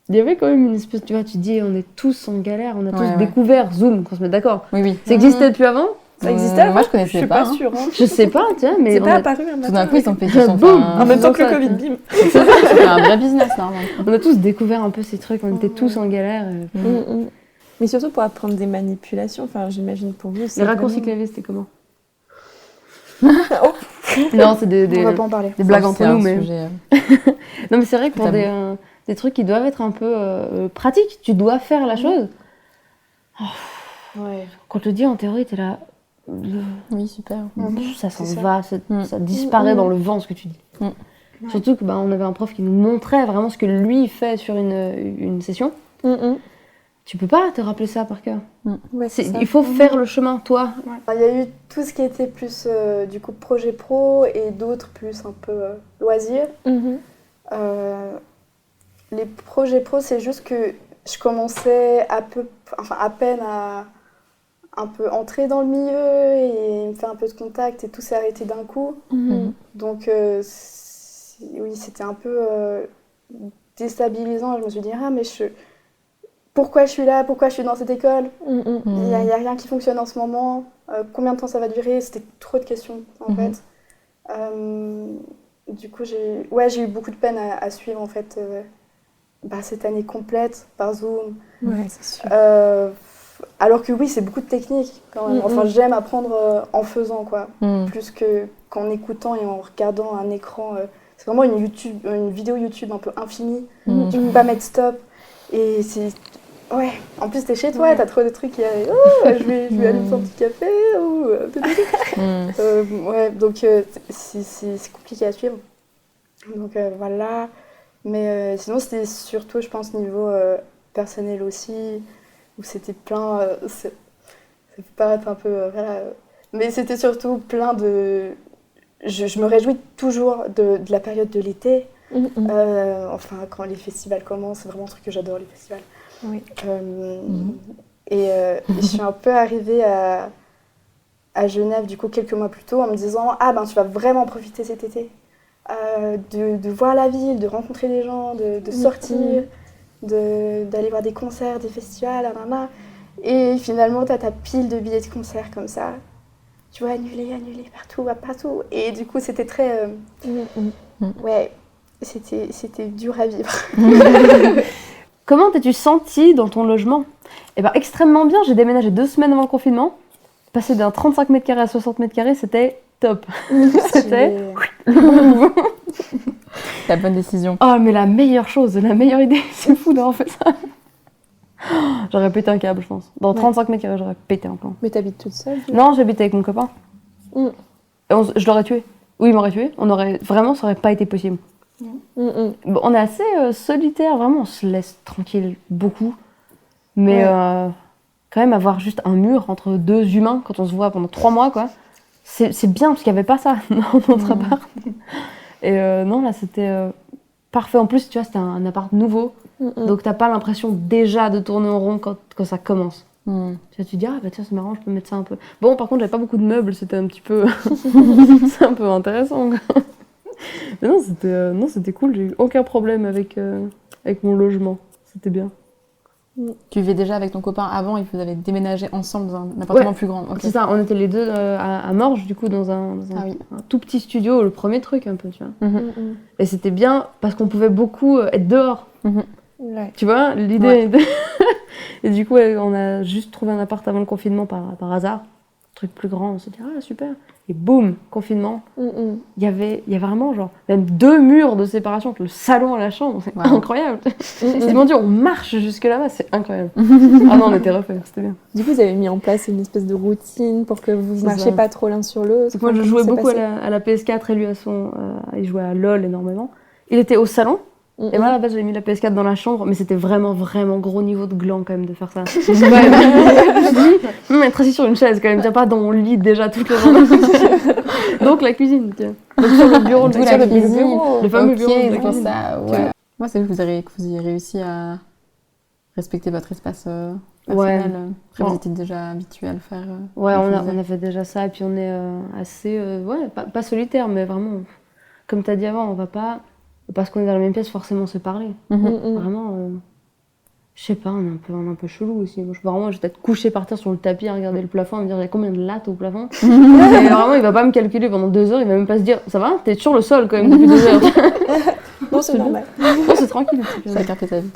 Il y avait quand même une espèce, tu vois, tu dis, on est tous en galère, on a tous découvert Zoom, qu'on se mette d'accord. Oui. Ça existait depuis avant? Ça existait avant? Moi, je connaissais pas. Je suis pas sûre. Je sais pas, tu vois, mais... C'est pas apparu un matin. Tout d'un coup, ils ont fait En même temps que le Covid, bim. C'est un vrai business, normalement. On a tous découvert un peu ces trucs, on était tous en galère. Mais surtout pour apprendre des manipulations, enfin, j'imagine pour vous. Les raccourcis clavier, c'était comment? Non, c'est On va pas en parler. des blagues entre nous, mais... Sujet... Non, mais c'est vrai que pour des trucs qui doivent être un peu pratiques, tu dois faire la chose. Ouais. Quand on te dit en théorie, t'es là... Oui, super. Ça s'en ça. va, ça disparaît dans le vent, ce que tu dis. Surtout que on avait un prof qui nous montrait vraiment ce que lui fait sur une session. Tu peux pas te rappeler ça par cœur. Il faut faire le chemin, toi. Il y a eu tout ce qui était plus du coup projet pro et d'autres plus un peu loisirs. Les projets pro, c'est juste que je commençais à peine à un peu entrer dans le milieu et me faire un peu de contact et tout s'est arrêté d'un coup. Donc oui, c'était un peu déstabilisant. Je me suis dit, ah mais pourquoi je suis là? Pourquoi je suis dans cette école? Il y a rien qui fonctionne en ce moment. Combien de temps ça va durer? C'était trop de questions en fait. Du coup, j'ai eu beaucoup de peine à suivre en fait cette année complète par Zoom. Ouais, c'est sûr. Alors que oui, c'est beaucoup de technique quand même. Enfin, j'aime apprendre en faisant quoi, plus qu'en écoutant et en regardant un écran. C'est vraiment une vidéo YouTube un peu infinie. Tu peux pas mettre stop. Et c'est... Ouais, en plus t'es chez toi, t'as trop de trucs qui arrivent. Oh, je vais aller me faire un petit café. Ouais, donc c'est compliqué à suivre. Donc voilà. Mais sinon c'était surtout, je pense, niveau personnel aussi, où c'était plein... ça peut paraître un peu... mais c'était surtout plein de... Je me réjouis toujours de la période de l'été. Enfin, quand les festivals commencent, c'est vraiment un truc que j'adore, les festivals. Oui. Et je suis un peu arrivée à Genève, du coup, quelques mois plus tôt, en me disant « Ah ben, tu vas vraiment profiter cet été de voir la ville, de rencontrer des gens, de sortir, d'aller voir des concerts, des festivals, nanana. » Et finalement, t'as ta pile de billets de concerts comme ça. Tu vois, annulé partout. Et du coup, c'était très... Ouais, c'était dur à vivre. Comment t'es-tu sentie dans ton logement? Eh ben, extrêmement bien. J'ai déménagé 2 semaines avant le confinement. Passer d'un 35 mètres carrés à 60 mètres carrés, c'était top. C'était La bonne décision. Oh, mais la meilleure chose, la meilleure idée, c'est fou d'avoir fait ça. J'aurais pété un câble, je pense. Dans 35 mètres carrés, j'aurais pété un plomb. Mais t'habites toute seule? Non, j'habite avec mon copain. Et je l'aurais tué. où il m'aurait tué. Ça aurait pas été possible. Bon, on est assez solitaire, vraiment, on se laisse tranquille beaucoup. Mais quand même, avoir juste un mur entre deux humains quand on se voit pendant 3 mois, quoi, c'est bien parce qu'il n'y avait pas ça dans notre appart. Et non, là, c'était parfait. En plus, tu vois, c'était un appart nouveau. Donc, t'as pas l'impression déjà de tourner en rond quand ça commence. Tu vois, tu te dis, ah bah tiens, c'est marrant, je peux mettre ça un peu. Bon, par contre, j'avais pas beaucoup de meubles, c'était un petit peu. C'est un peu intéressant, quoi. Mais non, c'était cool, j'ai eu aucun problème avec mon logement. C'était bien. Tu vivais déjà avec ton copain avant et vous avez déménagé ensemble dans un appartement plus grand. C'est ça, on était les deux à Morges, du coup, dans un tout petit studio, le premier truc un peu, tu vois. Et c'était bien parce qu'on pouvait beaucoup être dehors. Tu vois, l'idée. Et du coup, on a juste trouvé un appart avant le confinement par hasard. Un truc plus grand, on s'est dit, ah super. Et boum, confinement. Il y avait vraiment genre même 2 murs de séparation entre le salon et la chambre. C'est incroyable. Ils m'ont dit, on marche jusque là-bas, c'est incroyable. Ah non, on était refaits, c'était bien. Du coup, vous avez mis en place une espèce de routine pour que vous ne marchiez pas trop l'un sur l'autre. Moi, je jouais beaucoup à la PS4 et lui il jouait à LOL énormément. Il était au salon. Et moi, à la base, j'avais mis la PS4 dans la chambre, mais c'était vraiment, vraiment gros niveau de gland quand même de faire ça. Être assis sur une chaise quand même, tiens pas dans mon lit déjà toute la journée. Donc la cuisine, tiens. Donc sur le bureau, le fameux bureau de la cuisine. Ça, ouais. Moi, c'est que vous ayez réussi à respecter votre espace personnel. Après, vous étiez déjà habitué à le faire. Ouais, on a fait déjà ça, et puis on est assez, pas solitaire, mais vraiment, comme tu as dit avant, on va pas... Parce qu'on est dans la même pièce, forcément se parler. Vraiment, je sais pas, on est un peu chelou aussi. Moi, je vais peut-être coucher par terre sur le tapis à regarder le plafond, à me dire il y a combien de lattes au plafond. Et vraiment, il va pas me calculer pendant 2 heures, il va même pas se dire ça va, t'es sur le sol quand même depuis 2 heures. Non, c'est normal. Non, c'est tranquille. Ça écarte ta vie.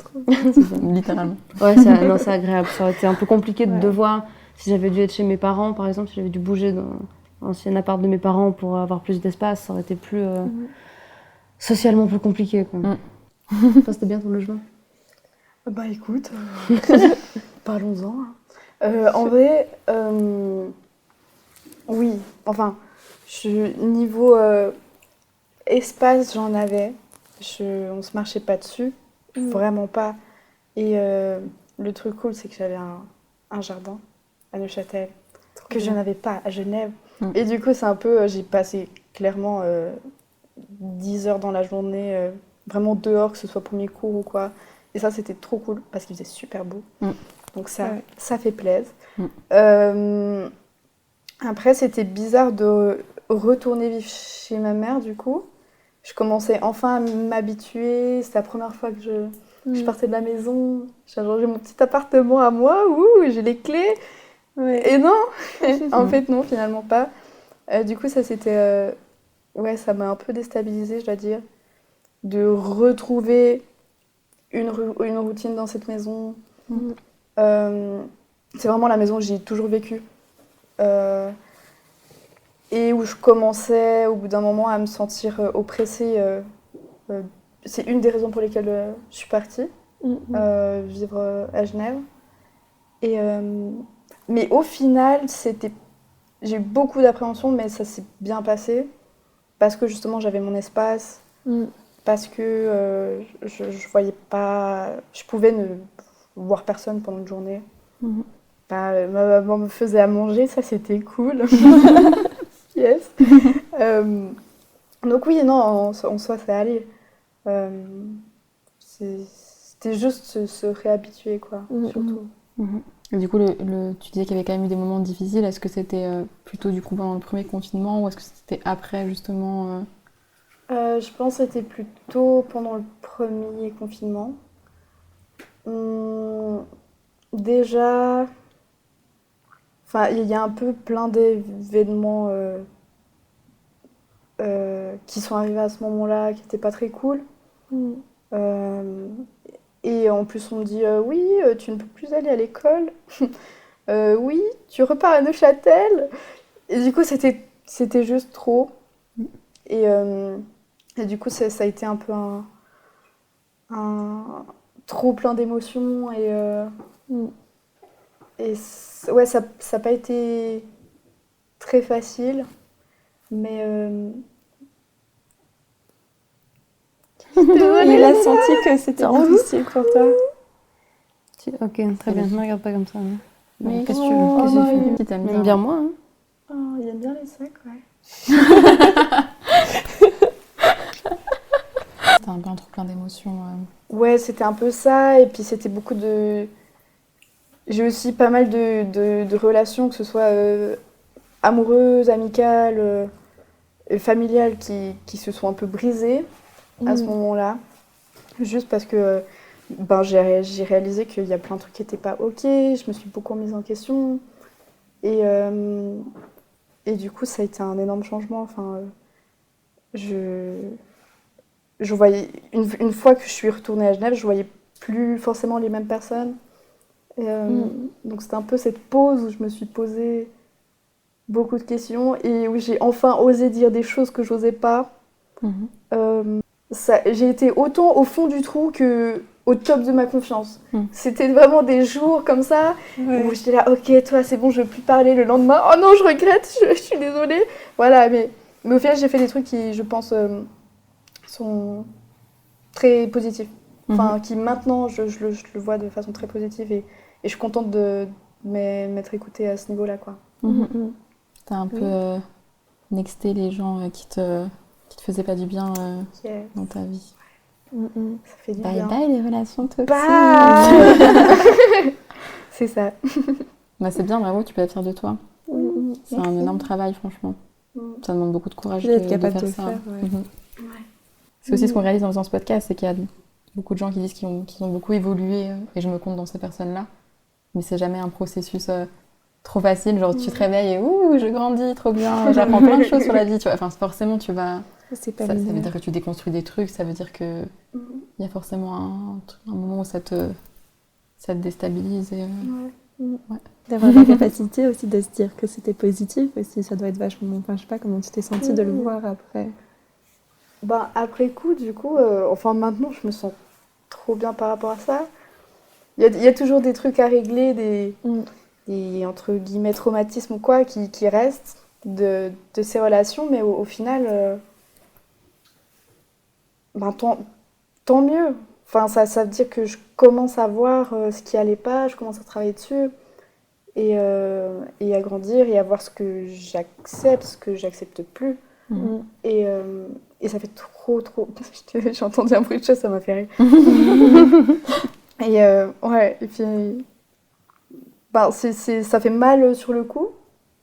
Littéralement. Ouais, c'est agréable. Ça aurait été un peu compliqué de devoir, si j'avais dû être chez mes parents, par exemple, si j'avais dû bouger dans l'ancien appart de mes parents pour avoir plus d'espace, ça aurait été plus. Socialement plus compliqué, quoi. Toi, c'était bien ton logement? Bah écoute, parlons-en. En vrai, oui, enfin, niveau espace, j'en avais. On se marchait pas dessus, vraiment pas. Et le truc cool, c'est que j'avais un jardin à Neuchâtel, que je n'avais pas à Genève. Et du coup, c'est un peu, j'ai passé clairement 10 heures dans la journée, vraiment dehors, que ce soit pour mes cours ou quoi. Et ça, c'était trop cool, parce qu'il faisait super beau. Donc ça fait plaisir. Après, c'était bizarre de retourner vivre chez ma mère, du coup. Je commençais enfin à m'habituer. C'était la première fois que je partais de la maison. J'ai mon petit appartement à moi, j'ai les clés. Et non, en fait, non, finalement pas. Du coup, ça c'était... ça m'a un peu déstabilisée, je dois dire, de retrouver une routine dans cette maison. C'est vraiment la maison où j'ai toujours vécu. Et où je commençais, au bout d'un moment, à me sentir oppressée. C'est une des raisons pour lesquelles je suis partie vivre à Genève. Mais au final, j'ai eu beaucoup d'appréhension, mais ça s'est bien passé. Parce que justement j'avais mon espace, parce que je voyais pas, je pouvais ne voir personne pendant une journée. Ma maman me faisait à manger, ça c'était cool. Yes. Donc oui, non, en soi ça allait. C'était juste se réhabituer, quoi, surtout. Et du coup, tu disais qu'il y avait quand même eu des moments difficiles. Est-ce que c'était plutôt du coup pendant le premier confinement ou est-ce que c'était après justement Je pense que c'était plutôt pendant le premier confinement. Déjà, il y a un peu plein d'événements qui sont arrivés à ce moment-là, qui n'étaient pas très cool. Et en plus, on me dit oui, tu ne peux plus aller à l'école. Oui, tu repars à Neuchâtel. Et du coup, c'était juste trop. Et du coup, ça a été un peu un trop plein d'émotions. Ça n'a pas été très facile. Mais Il a senti que c'était difficile pour toi. Ok, très bien, ne me regarde pas comme ça. Hein. Mais Qu'est-ce que tu veux? Qu'est-ce que tu fais? Si t'aimes Même bien moi. Hein. Oh, il aime bien les sacs, ouais. C'était un peu un truc plein d'émotions. Ouais, c'était un peu ça. Et puis c'était beaucoup de... J'ai aussi pas mal de relations, que ce soit amoureuses, amicales, familiales, qui se sont un peu brisées à ce moment-là. Juste parce que j'ai réalisé qu'il y a plein de trucs qui n'étaient pas OK. Je me suis beaucoup remise en question. Et du coup, ça a été un énorme changement. Enfin, je voyais... Une fois que je suis retournée à Genève, je voyais plus forcément les mêmes personnes. Donc c'était un peu cette pause où je me suis posé beaucoup de questions et où j'ai enfin osé dire des choses que j'osais pas. J'ai été autant au fond du trou que au top de ma confiance. C'était vraiment des jours comme ça où j'étais là, ok, toi c'est bon, je veux plus parler. Le lendemain, oh non, je regrette, je suis désolée. Voilà, mais au final j'ai fait des trucs qui, je pense, sont très positifs. Enfin, qui maintenant je le vois de façon très positive et je suis contente de m'être écoutée à ce niveau-là, quoi. T'as un peu nexté les gens qui te faisaient pas du bien dans ta vie. Ça fait du Bye bien. bye les relations toxiques. Bye. C'est ça. Bah, c'est bien, bravo, tu peux être fière de toi. C'est un énorme travail, franchement. Ça demande beaucoup de courage D'être de capable faire de ça. le faire, ouais. C'est aussi ce qu'on réalise en faisant ce podcast, c'est qu'il y a beaucoup de gens qui disent qu'ils ont beaucoup évolué, et je me compte dans ces personnes-là. Mais c'est jamais un processus trop facile, genre tu te réveilles et ouh, je grandis, trop bien, j'apprends plein de choses sur la vie, tu vois. Enfin, forcément, tu vas... C'est pas Ça veut dire que tu déconstruis des trucs, ça veut dire que il y a forcément un moment où ça te déstabilise. Et, D'avoir la capacité aussi de se dire que c'était positif aussi, ça doit être vachement... Enfin, je sais pas comment tu t'es sentie de le voir après. Après coup, du coup, enfin maintenant, je me sens trop bien par rapport à ça. Il y a toujours des trucs à régler, des entre guillemets traumatismes ou quoi, qui restent de ces relations, mais au final, tant mieux. Enfin, ça veut dire que je commence à voir ce qui allait pas, je commence à travailler dessus et à grandir et à voir ce que j'accepte, ce que j'accepte plus. Et ça fait trop... J'ai entendu un bruit de chaise, ça m'a fait rire. Ouais, et puis... ça fait mal sur le coup,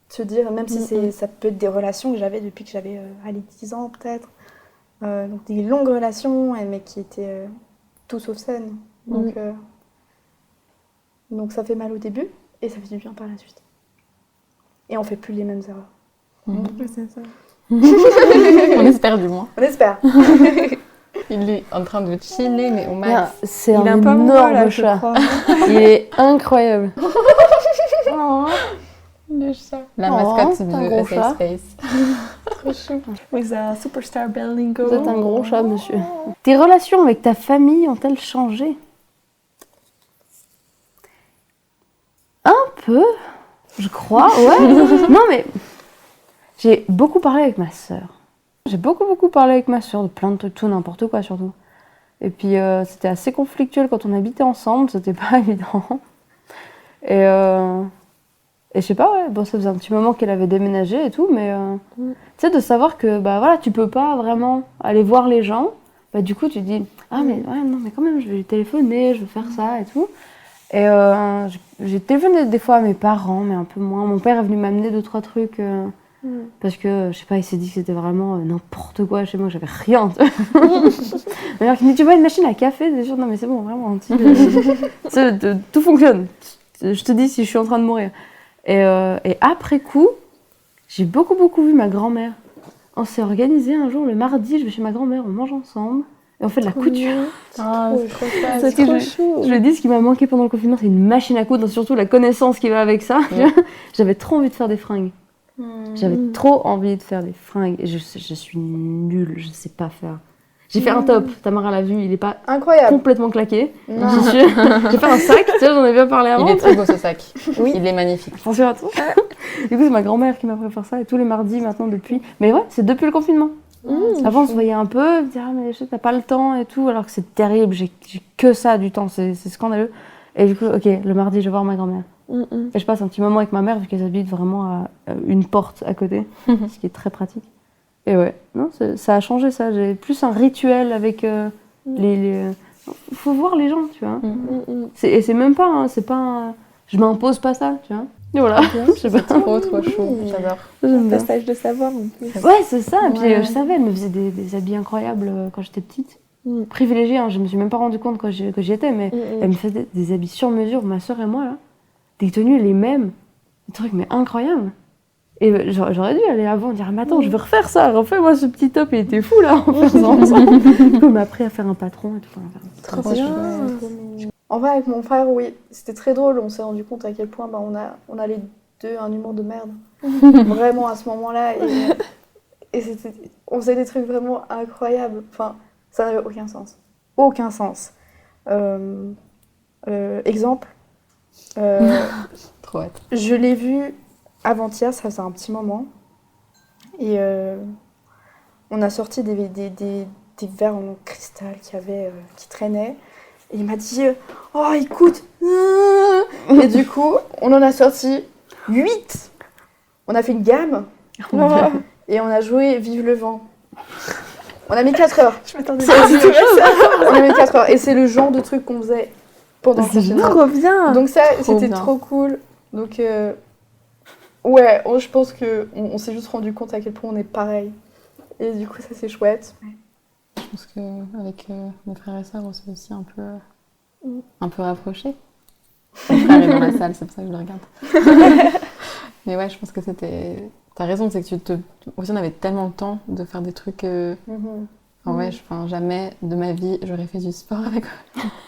de se dire, même si ça peut être des relations que j'avais depuis que j'avais 10 ans peut-être. Donc des longues relations, mais qui étaient tout sauf saines. Donc ça fait mal au début, et ça fait du bien par la suite. Et on fait plus les mêmes erreurs. C'est ça. on espère du moins. On espère. Il est en train de chiller, mais au max. C'est un énorme chat. Il est incroyable. Le chat. La mascotte du Safe Space. Trop chou. With a superstar Berlingo. Vous êtes un gros chat, monsieur. Tes relations avec ta famille ont-elles changé? Un peu, je crois, ouais. Non, mais j'ai beaucoup parlé avec ma sœur. J'ai beaucoup parlé avec ma sœur de plein de trucs, tout n'importe quoi surtout. Et puis c'était assez conflictuel quand on habitait ensemble, c'était pas évident. Et je sais pas, ouais, bon, ça faisait un petit moment qu'elle avait déménagé et tout, mais tu sais, de savoir que bah voilà, tu peux pas vraiment aller voir les gens, bah du coup tu te dis ah mais ouais, non mais quand même je vais lui téléphoner, je vais faire ça et tout. Et j'ai téléphoné des fois à mes parents, mais un peu moins. Mon père est venu m'amener 2-3 trucs. Parce que, je sais pas, il s'est dit que c'était vraiment n'importe quoi chez moi, j'avais rien. D'ailleurs, il me dit, tu vois une machine à café? Des choses, non mais c'est bon, vraiment, tout fonctionne. Je te dis si je suis en train de mourir. Et après coup, j'ai beaucoup vu ma grand-mère. On s'est organisé un jour, le mardi, je vais chez ma grand-mère, on mange ensemble. Et on fait de la couture. C'est trop chou. Je lui ai dit, ce qui m'a manqué pendant le confinement, c'est une machine à coudre, surtout la connaissance qui va avec ça. J'avais trop envie de faire des fringues. J'avais trop envie de faire des fringues. Et je suis nulle, je sais pas faire. J'ai fait un top, Tamara l'a vu, il est pas complètement claqué. J'ai fait un sac, tu sais, j'en ai bien parlé avant. Il est très beau ce sac. Oui. Il est magnifique. Attention à tout. Du coup, c'est ma grand-mère qui m'a fait faire ça, et tous les mardis maintenant depuis. Mais ouais, c'est depuis le confinement. Avant, on se voyait un peu, dire ah, mais je sais, t'as pas le temps et tout, alors que c'est terrible, j'ai que ça du temps, c'est scandaleux. Et du coup, ok, le mardi, je vais voir ma grand-mère. Et je passe un petit moment avec ma mère, vu qu'elle habite vraiment à une porte à côté, ce qui est très pratique. Et ouais, non, ça a changé ça, j'ai plus un rituel avec faut voir les gens, tu vois. Et c'est même pas, c'est pas je m'impose pas ça, tu vois. Et voilà, je sais pas. Trop chaud, j'adore. Un passage de savoir en plus. Ouais, c'est ça. Et puis je savais, elle me faisait des habits incroyables quand j'étais petite. Privilégiée, hein, je me suis même pas rendu compte que j'y étais, mais elle me faisait des habits sur mesure, ma soeur et moi, là. Des tenues les mêmes. Des trucs, mais incroyables. Et j'aurais dû aller avant, dire mais attends, je veux refaire ça, refais-moi ce petit top, il était fou là, en faisant ça. Du coup, elle m'a appris à faire un patron et tout. Trop bien. En vrai, avec mon frère, oui, c'était très drôle. On s'est rendu compte à quel point on a les deux un humour de merde. Vraiment à ce moment-là. Et on faisait des trucs vraiment incroyables. Enfin, ça n'avait aucun sens. Aucun sens. Exemple. Trop hâte. Je l'ai vu avant-hier, ça faisait un petit moment. Et on a sorti des verres en cristal qui traînaient. Et il m'a dit oh, écoute. Et du coup, on en a sorti 8. On a fait une gamme. Et on a joué Vive le vent. On a mis 4 heures. Je m'attendais pas à ça. On a mis 4 heures. Et c'est le genre de truc qu'on faisait pendant le confinement. Trop bien. Donc ça, c'était trop cool. Donc ouais, je pense qu'on s'est juste rendu compte à quel point on est pareil. Et du coup, ça c'est chouette. Je pense qu'avec mes frères et sœurs, on s'est aussi un peu rapprochés. Mon frère est dans la salle, c'est pour ça que je le regarde. Mais ouais, je pense que c'était... T'as raison, c'est que aussi on avait tellement le temps de faire des trucs... Enfin, ouais, jamais de ma vie, j'aurais fait du sport avec...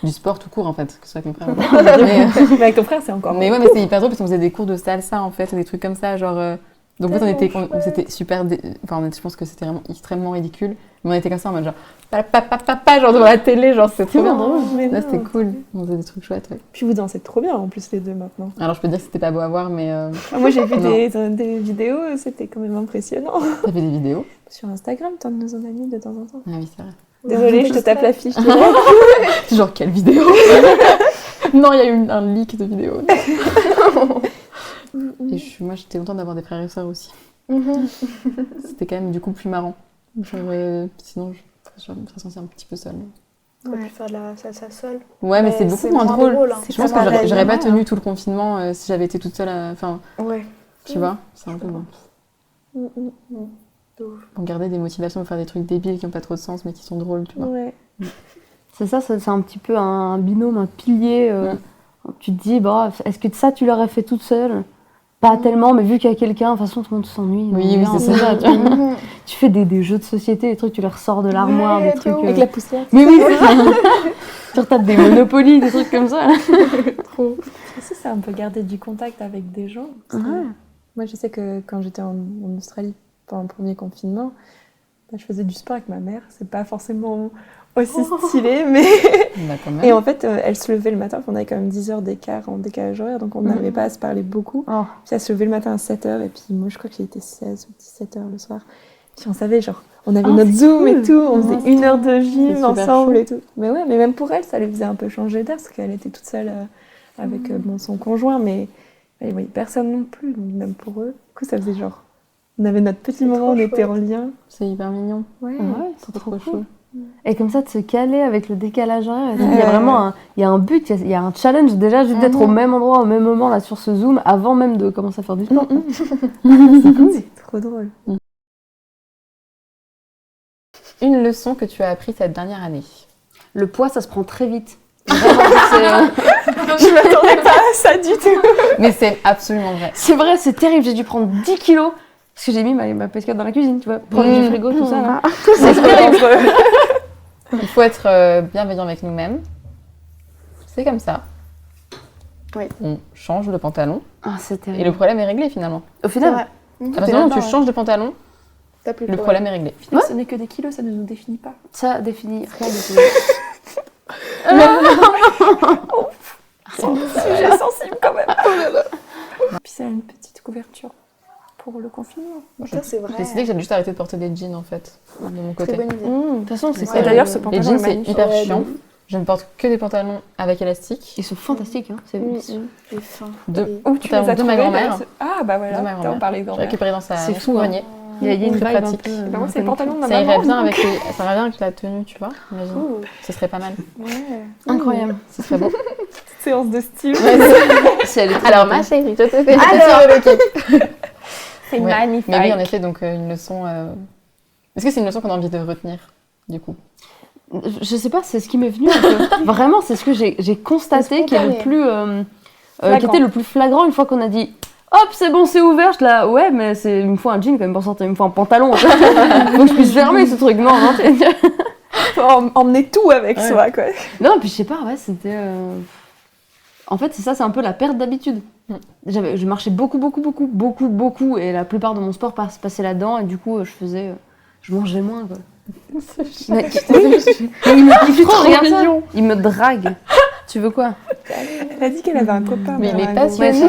Du sport tout court, en fait, que ce soit avec mon frère. Mais avec ton frère, c'est encore... Mais ouais, mais c'est hyper drôle parce qu'on faisait des cours de salsa, en fait, des trucs comme ça, genre... Donc en fait, c'était super... je pense que c'était vraiment extrêmement ridicule. Mais on était comme ça en mode genre... genre devant la télé, genre c'était trop bien drôle. Là, c'était cool. On faisait des trucs chouettes, ouais. Puis vous dansez trop bien, en plus, les deux, maintenant. Alors, je peux dire que c'était pas beau à voir, mais... Moi, j'ai vu des vidéos, c'était quand même impressionnant. T'as fait des vidéos? Sur Instagram, t'en nous en as mis de temps en temps. Ah oui, c'est vrai. Désolée, je te tape la fiche. Genre, quelle vidéo? Non, il y a eu un leak de vidéos. Et moi, j'étais contente d'avoir des frères et sœurs aussi. C'était quand même, du coup, plus marrant. Sinon, je me serais sentie un petit peu seule. On aurait pu faire de la salsa seule. Ouais, mais c'est beaucoup moins drôle. Hein. Je pense que j'aurais pas tenu tout le confinement si j'avais été toute seule. Enfin, ouais. Tu vois, c'est un peu bon. Pour garder des motivations pour faire des trucs débiles qui n'ont pas trop de sens, mais qui sont drôles, tu vois. Ouais. C'est ça, c'est un petit peu un binôme, un pilier. Tu te dis, bah, est-ce que ça, tu l'aurais fait toute seule? Pas tellement, mais vu qu'il y a quelqu'un, de toute façon, tout le monde s'ennuie. Oui, c'est ça. Tu fais des jeux de société, des trucs, tu les ressors de l'armoire, des trucs... Avec la poussière. Mais oui, c'est ça. Tu retapes des Monopoly, des trucs comme ça. Trop. Ça, c'est un peu garder du contact avec des gens. Moi, je sais que quand j'étais en Australie, pendant le premier confinement, je faisais du sport avec ma mère. C'est pas forcément aussi stylé, mais... Et en fait, elle se levait le matin, on avait quand même 10 heures d'écart en décalage horaire, donc on n'arrivait pas à se parler beaucoup. Puis elle se levait le matin à 7h, et puis moi, je crois qu'il était 16 ou 17h le soir. Puis on savait, genre, on avait notre Zoom et tout, on faisait 1 heure de gym ensemble et tout. Mais ouais, mais même pour elle, ça lui faisait un peu changer d'air, parce qu'elle était toute seule avec son conjoint, mais elle voyait personne non plus, donc même pour eux. Du coup, ça faisait genre... On avait notre petit moment, on était en lien. C'est hyper mignon. Ouais, c'est trop cool. Et comme ça, de se caler avec le décalage horaire, il y a vraiment un but, il y a un challenge déjà, juste d'être au même endroit, au même moment, là, sur ce Zoom, avant même de commencer à faire du sport. C'est cool. C'est trop drôle. Une leçon que tu as appris cette dernière année? Le poids, ça se prend très vite. Je m'attendais pas à ça du tout. Mais c'est absolument vrai. C'est vrai, c'est terrible, j'ai dû prendre 10 kilos. Parce que j'ai mis ma pescade dans la cuisine, tu vois, proche du frigo, tout ça. Là. C'est terrible. Il faut être bienveillant avec nous-mêmes. C'est comme ça. Oui. On change de pantalon. Ah, c'est terrible. Et le problème est réglé finalement. Au final, à partir du moment où tu changes de pantalon, le problème est réglé. Finalement, ce n'est que des kilos, ça ne nous définit pas. Ça définit rien du tout. C'est un sujet sensible quand même. Puis ça a une petite couverture pour le confinement. Ça, c'est vrai. J'ai décidé que j'allais juste arrêter de porter des jeans en fait, de mon côté. Très bonne idée. De toute façon, c'est Ouais. Et ça. d'ailleurs, ce Les pantalon jeans, est c'est magnifique. hyper Ouais, chiant. de ouf. Je ne porte que des pantalons avec élastique. Ils sont fantastiques. Hein. C'est Et fin. Deux. Et- Où tu les as de ma trouvés, grand-mère. d'ailleurs Ah, bah voilà, De ma on grand-mère. parlait de J'ai grand-mère. récupéré dans sa C'est son fou, hein. grenier. Il y a une Très vibe un pratique. peu. Bah, moi, c'est le pantalon de ma Ça irait maman. bien avec ça irait bien avec la tenue, tu vois. Imagine. Ouh. Ce serait pas mal. Ouais. Incroyable. Ce serait beau. Séance de style. Si elle est Alors ma chérie, je te fais Alors. le kick. C'est Ouais. magnifique. Mais oui, en effet, donc une leçon. Est-ce que c'est une leçon qu'on a envie de retenir, du coup? Je sais pas, c'est ce qui m'est venu un peu. Vraiment, c'est ce que j'ai constaté C'est qui est le spontané. plus qui était le plus flagrant une fois qu'on a dit hop, c'est bon, c'est ouvert. Je là, ouais, mais il me faut un jean quand même pour sortir, il me faut un pantalon. Faut que je puisse fermer ce truc. Non, Faut emmener tout avec Ouais. soi, quoi. non, puis je sais pas, ouais, c'était. En fait, c'est un peu la perte d'habitude. Je marchais beaucoup, et la plupart de mon sport se passait là-dedans, et du coup, je mangeais moins, quoi. Mais il me kiffe trop, regarde ça. Il me drague. Tu veux quoi? Elle a dit qu'elle avait un copain. Mais il est Marianne. passionné.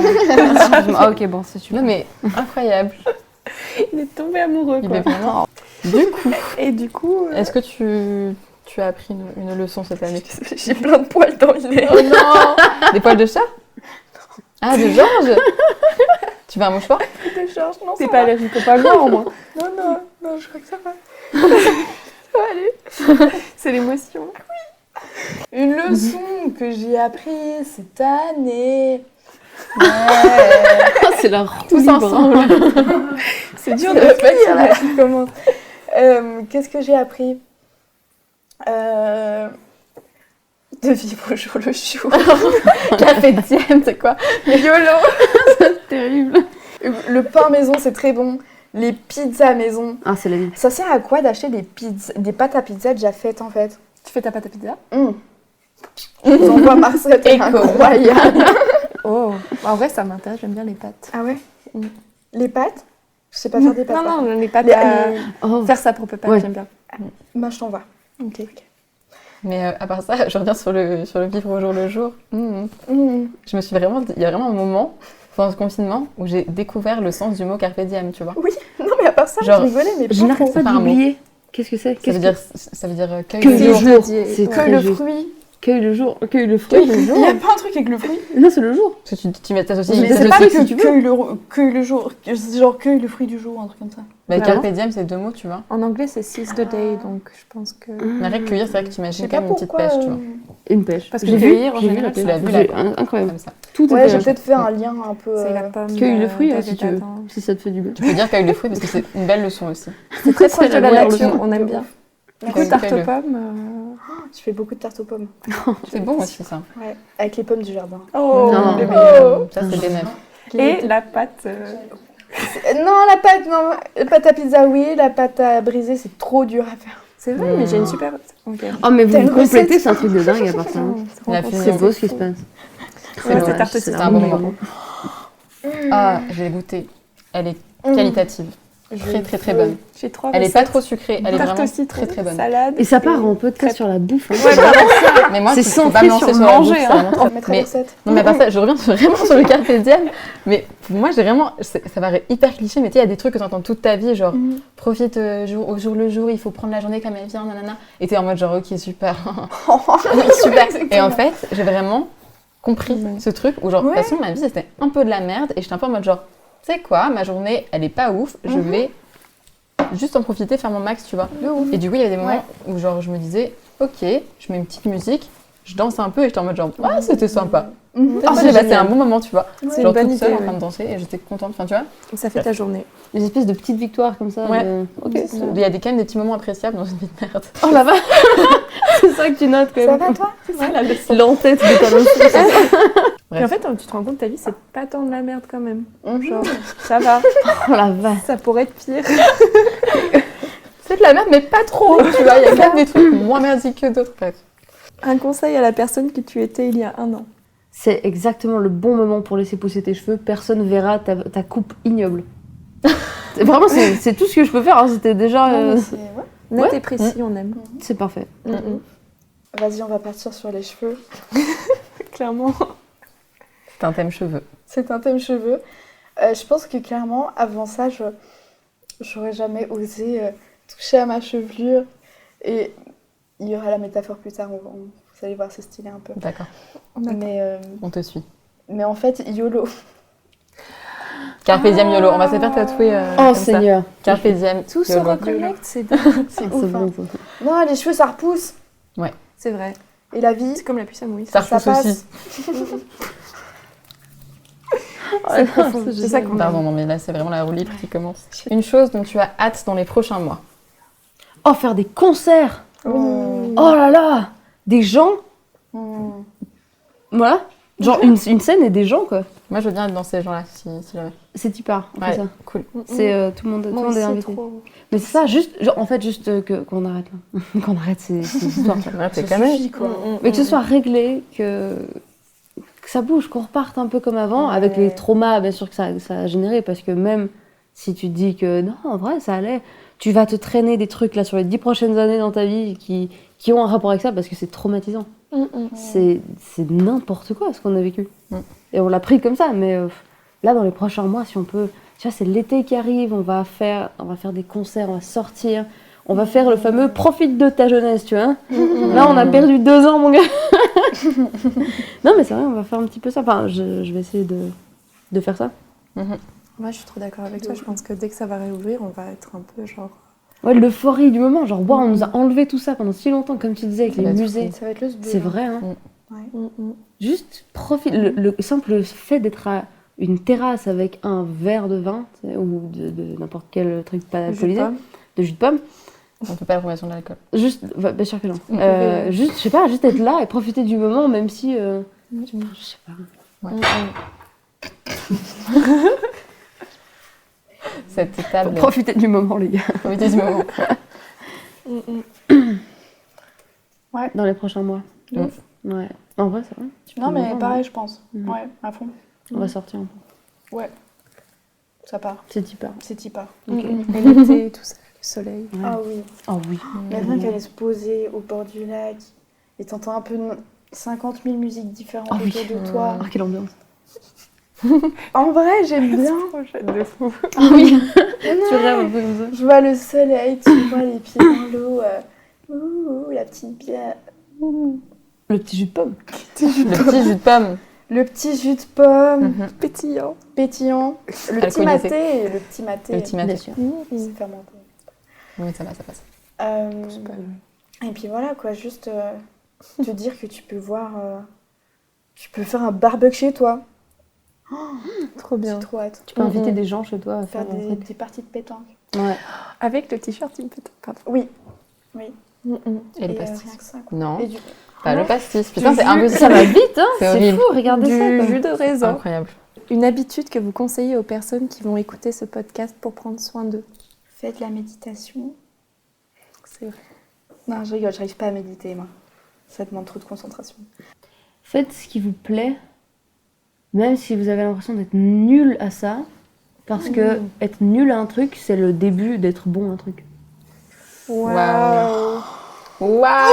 Ah ok, bon, c'est super. Non mais incroyable. Il est tombé amoureux, Il quoi. est vraiment. Du coup, Et du coup, est-ce que tu as appris une leçon cette année? j'ai plein de poils dans le nez. Oh non! Des poils de chat? Ah, de Georges? Tu veux un mouchoir? De Georges, non, T'es ça pas va. allergique au pagans, au moins. Non, je crois que ça va. C'est l'émotion. Une leçon que j'ai apprise cette année. C'est la roue Tous libre. ensemble. C'est dur C'est de le pire, là, qui commence. Qu'est-ce que j'ai appris De vivre au jour le jour. Café Diem, c'est quoi? YOLO. Terrible. Le pain maison, c'est très bon. Les pizzas maison. Ah, c'est la vie. Ça sert à quoi d'acheter des pâtes à pizza déjà faites en fait? Tu fais ta pâte à pizza? Je vous envoie ma recette, elle est Éco. incroyable. Oh, en vrai, ça m'intéresse, j'aime bien les pâtes. Ah ouais? Mm. Les pâtes? Je sais pas faire des pâtes. par contre. Non, les pâtes Les- à... les- Oh. Faire sa propre pâte, Ouais. j'aime bien. Bah, je t'envoie. Ok. Mais à part ça, je reviens sur le vivre au jour le jour. Je me suis vraiment. Il y a vraiment un moment, pendant ce confinement, où j'ai découvert le sens du mot carpe diem, tu vois. Non, mais à part ça, Genre, je rigolais, mais Je pas n'arrête trop. pas pas un mot. d'oublier. Qu'est-ce que c'est? Ça veut dire cueille Que le le jour. jour. C'est C'est Que très le juste. fruit. Cueille le jour. Cueille le fruit. Il n'y a pas un truc avec le fruit? Non, c'est le jour. Parce que tu t'associes. Mais Mais c'est le pas truc, que si tu veux. cueille le jour, c'est genre cueille le fruit du jour, un truc comme ça. Mais Vraiment carpe diem, c'est deux mots, tu vois. En anglais, c'est seize the day, donc je pense que... Mais rien que cueillir, c'est vrai que tu Je sais imagines pas quand même une petite pourquoi. pêche, tu vois. Une pêche. Parce que J'ai cueillir, en j'ai vu général, la tu l'as vu, pêche. là. Incroyable. Comme ça. Tout Ouais, est j'ai pêche. peut-être fait un lien un peu. C'est la pomme. Cueille le de- fruit, de hein, si tu veux. Végétatin. Si ça te fait du bien. Tu peux dire cueille le fruit parce que c'est une belle leçon aussi. C'est très proche de la la meilleure nature, leçon. on aime bien. Du coup, Cueille- tarte aux cueille-le. pommes. Je fais beaucoup de tartes aux pommes. C'est bon aussi, ça. Ouais, avec les pommes du jardin. Oh, Non. le meilleur. Ça, c'est des neufs. Et la pâte. Non, la pâte à pizza, oui. La pâte à briser, c'est trop dur à faire. C'est vrai, mais j'ai une super. Ok. Oh, mais vous T'as me une complétez, recette c'est un truc de dingue à part ça. hein. La C'est fille. C'est beau ce qui se passe. Ouais, bon, cette tarte aussi, c'est c'est un un bon bon moment. Ah, j'ai goûté. Elle est qualitative. Très, très, très bonne. J'ai trois Elle est pas recettes. trop sucrée. Elle est Tarte vraiment au citron, très, très bonne. salade. Et ça part en podcast sur la bouffe. hein. Ouais, vraiment. Mais moi, C'est faut pas centré me lancer sur la manger, bouffe, hein. c'est vraiment très- Je mettrai Mais- la recette. Non, mais à part ça, je reviens vraiment sur le carpe diem. Mais pour moi, j'ai vraiment. Ça paraît hyper cliché, mais tu sais, il y a des trucs que tu entends toute ta vie, genre profite au jour le jour, il faut prendre la journée comme elle vient, nanana. Et t'es en mode genre, ok, super. Super. Et en fait, j'ai vraiment compris ce truc où, genre, de toute Ouais. façon, ma vie, c'était un peu de la merde. Et j'étais un peu en mode genre, tu sais quoi, ma journée, elle est pas ouf, je vais juste en profiter, faire mon max, tu vois. Et du coup, il y avait des moments où, genre, je me disais, ok, je mets une petite musique, je danse un peu et j'étais en mode genre, ah, c'était sympa. Mhm. J'ai passé un bon moment, tu vois. C'est Genre une bonne toute seule idée. en train de danser et j'étais contente. Enfin, tu vois, Ça fait ta journée. Des espèces de petites victoires comme ça. Ouais. Ok. il y a quand même des petits moments appréciables dans une vie de merde. Oh là-bas. C'est ça que tu notes quand Ça même. va toi? L'entête de ta leçon. Bref. Et en fait, tu te rends compte, ta vie, c'est pas tant de la merde quand même. Genre, ça va. Oh la vache. Ça pourrait être pire. C'est de la merde, mais pas trop. Tu vois, il y a quand même des trucs moins merdiques que d'autres. Bref. Un conseil à la personne que tu étais il y a 1 an. C'est exactement le bon moment pour laisser pousser tes cheveux. Personne verra ta coupe ignoble. Vraiment, c'est tout ce que je peux faire. hein. C'était déjà. Net Ouais. et précis, on aime. C'est parfait. Vas-y, on va partir sur les cheveux. Clairement. C'est un thème cheveux. C'est un thème cheveux. Je pense que clairement, avant ça, j'aurais jamais osé toucher à ma chevelure. Et il y aura la métaphore plus tard, vous allez voir, c'est stylé un peu. D'accord, Mais on te suit. en fait, YOLO. Carpe diem YOLO, on va se faire tatouer Oh comme ça. Seigneur. Carpe diem Tout se YOLO. reconnecte, c'est dingue. C'est Ah, ouf. c'est bon, hein. ça. Non, les cheveux, ça repousse. C'est vrai. Et la vie, C'est comme la puce à Moïse. Ça ça repousse passe. aussi. C'est profond. C'est ça qu'on Pardon, non mais là c'est vraiment la roue libre qui commence. Une chose dont tu as hâte dans les prochains mois. Oh, faire des concerts. Oh. Oh là là. Des gens. Hmm. Voilà. Genre une scène et des gens, quoi. Moi je veux bien être dans ces gens-là si jamais. C'est Tipar, on fait Ouais, ça. cool. C'est tout le monde est invité. Mais c'est ça, juste, genre, en fait, juste qu'on arrête là. Qu'on arrête ces histoires. Ouais, t'es Ça quand même. suffit, quoi. Mais que ce soit réglé, que ça bouge, qu'on reparte un peu comme avant, avec Ouais. les traumas, bien sûr, que ça a généré, parce que même si tu te dis que non, en vrai, ça allait, tu vas te traîner des trucs là sur les 10 prochaines années dans ta vie qui ont un rapport avec ça, parce que c'est traumatisant. C'est n'importe quoi ce qu'on a vécu. Mm. Et on l'a pris comme ça, mais là, dans les prochains mois, si on peut... Tu vois, c'est l'été qui arrive, on va faire des concerts, on va sortir, on va faire le fameux « profite de ta jeunesse », tu vois. Là, on a perdu 2 ans, mon gars. Non, mais c'est vrai, on va faire un petit peu ça. Enfin, je vais essayer de faire ça. Moi, je suis trop d'accord avec toi. Je pense que dès que ça va réouvrir, on va être un peu genre... Ouais, l'euphorie du moment, genre, wow, on nous a enlevé tout ça pendant si longtemps, comme tu disais, avec Ça les va être musées. Ça va être le sbul. C'est vrai, hein. Ouais. Juste profite. Le simple fait d'être à une terrasse avec un verre de vin, tu sais, ou de n'importe quel truc pas alcoolisé, de jus de pomme, On peut pas la promotion de l'alcool. juste, bien sûr que non. pouvez, Juste, je sais pas, juste être là et profiter du moment, même si, je sais pas. Cette table. Profiter du moment, les gars. Profitez du moment. Dans les prochains mois. De ouf. Ouais. En vrai, ça va. Non, mais Novembre, pareil, je pense. Mhm. Ouais, à fond. On va sortir un peu. Ça part. C'est hyper. C'est Tipar. Ok. Et l'été, tout ça, le soleil. Ouais. Ah oui. Oh oui. Il y a rien qu'à aller se poser au bord du lac et t'entends un peu 50 000 musiques différentes Ah oui. autour de toi. Ah, quelle ambiance. En vrai, j'aime bien. De fou. Ah oui. Ouais. Tu rêves un peu comme ça. Je vois le soleil, tu vois les pieds dans l'eau. La petite bière. Le petit jus de pomme. Le petit jus de pomme. Le petit jus de pomme Pétillant. pétillant. Le petit Alcoolisé. maté. Le petit maté. Le petit maté. Bien sûr. C'est fermenté. Oui, ça va, ça passe. Et puis voilà, quoi, juste te dire que tu peux voir. Tu peux faire un barbecue chez toi. Trop bien. J'ai trop hâte. Tu peux inviter des gens chez toi à Faire faire un truc. des parties de pétanque. Ouais. Avec le t-shirt, il me peut pardon. Oui. Et le rien pastis. que ça, quoi. Non, Et du... pas le pastis. Putain, Du c'est jus. impossible. Ça va vite, hein. C'est C'est horrible. fou, regardez ça. Du quoi. jus de raisin. Incroyable. Une habitude que vous conseillez aux personnes qui vont écouter ce podcast pour prendre soin d'eux. Faites la méditation. C'est vrai. Non, je rigole, j'arrive pas à méditer, moi. Ça demande trop de concentration. Faites ce qui vous plaît, même si vous avez l'impression d'être nul à ça, parce que être nul à un truc, c'est le début d'être bon à un truc. Waouh. Waouh.